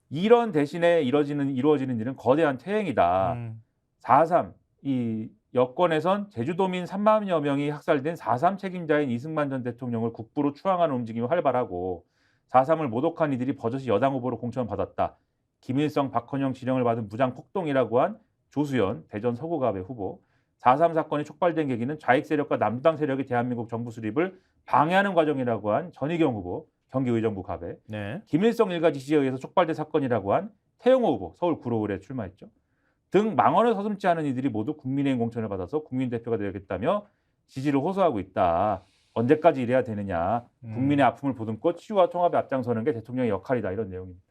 이런 대신에 이루어지는 일은 거대한 퇴행이다. 4.3 이 여권에선 제주도민 3만여 명이 학살된 4.3 책임자인 이승만 전 대통령을 국부로 추앙하는 움직임이 활발하고 4.3을 모독한 이들이 버젓이 여당 후보로 공천을 받았다. 김일성, 박헌영 지령을 받은 무장 폭동이라고 한 조수연 대전 서구갑의 후보. 4.3 사건이 촉발된 계기는 좌익 세력과 남당 세력이 대한민국 정부 수립을 방해하는 과정이라고 한 전희경 후보 경기의정부 갑에. 네. 김일성 일가 지시에 의해서 촉발된 사건이라고 한 태영호 후보 서울 구로을에 출마했죠. 등 망언을 서슴지 않은 이들이 모두 국민의힘 공천을 받아서 국민대표가 되겠다며 지지를 호소하고 있다. 언제까지 이래야 되느냐. 국민의 아픔을 보듬고 치유와 통합에 앞장서는 게 대통령의 역할이다. 이런 내용입니다.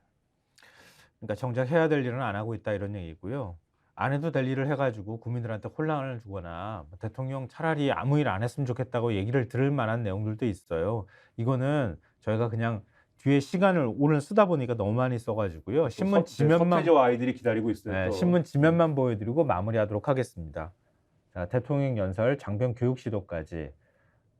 그러니까 정작 해야 될 일은 안 하고 있다 이런 얘기고요. 안 해도 될 일을 해가지고 국민들한테 혼란을 주거나 대통령 차라리 아무 일 안 했으면 좋겠다고 얘기를 들을 만한 내용들도 있어요. 이거는 저희가 그냥 뒤에 시간을 오늘 쓰다 보니까 너무 많이 써가지고요. 신문 지면만 서태지와 아이들이 기다리고 있어요. 네, 또. 신문 지면만 보여드리고 마무리하도록 하겠습니다. 자, 대통령 연설 장병 교육 시도까지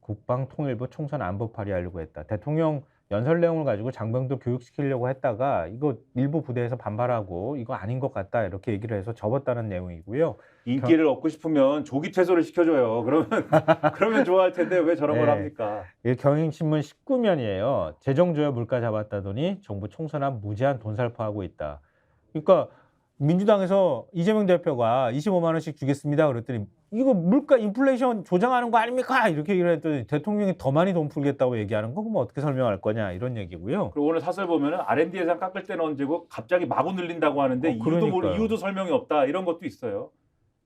국방통일부 총선 안보 발의하려고 했다. 대통령 연설 내용을 가지고 장병도 교육시키려고 했다가 이거 일부 부대에서 반발하고 이거 아닌 것 같다 이렇게 얘기를 해서 접었다는 내용이고요. 인기를 얻고 싶으면 조기 퇴소를 시켜줘요. 그러면 좋아할 텐데 왜 저런 걸 네. 합니까? 이 경향신문 19면이에요. 재정조여 물가 잡았다더니 정부 총선안 무제한 돈 살포하고 있다. 그러니까 민주당에서 이재명 대표가 25만 원씩 주겠습니다. 그랬더니 이거 물가 인플레이션 조장하는 거 아닙니까? 이렇게 얘기를 했더니 대통령이 더 많이 돈 풀겠다고 얘기하는 거 그럼 어떻게 설명할 거냐 이런 얘기고요. 그리고 오늘 사설 보면은 R&D 예산 깎을 때는 언제고 갑자기 마구 늘린다고 하는데 그러니까요. 이유도 설명이 없다. 이런 것도 있어요.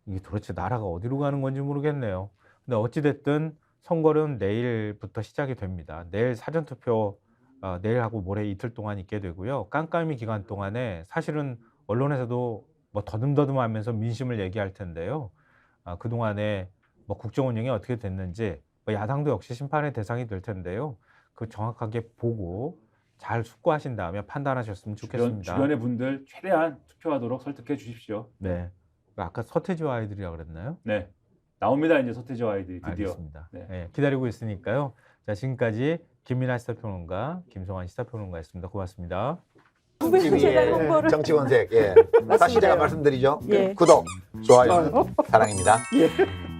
이게 도대체 나라가 어디로 가는 건지 모르겠네요. 근데 어찌됐든 선거는 내일부터 시작이 됩니다. 내일 사전투표 내일하고 모레 이틀 동안 있게 되고요. 깜깜이 기간 동안에 사실은 언론에서도 뭐 더듬더듬하면서 민심을 얘기할 텐데요. 그동안에 뭐 국정 운영이 어떻게 됐는지 뭐 야당도 역시 심판의 대상이 될 텐데요. 그 정확하게 보고 잘 숙고하신 다음에 판단하셨으면 좋겠습니다. 주변의 분들 최대한 투표하도록 설득해 주십시오. 네. 아까 서태지와 아이들이라고 그랬나요? 네. 나옵니다. 이제 서태지와 아이들이 드디어. 알겠습니다. 네. 네, 기다리고 있으니까요. 자, 지금까지 김민하 시사평론가, 김성환 시사평론가였습니다. 고맙습니다. 후배들의 홍보를 정치권색. 예. 다시 제가 말씀드리죠. 예. 구독, 좋아요, 사랑입니다. 예.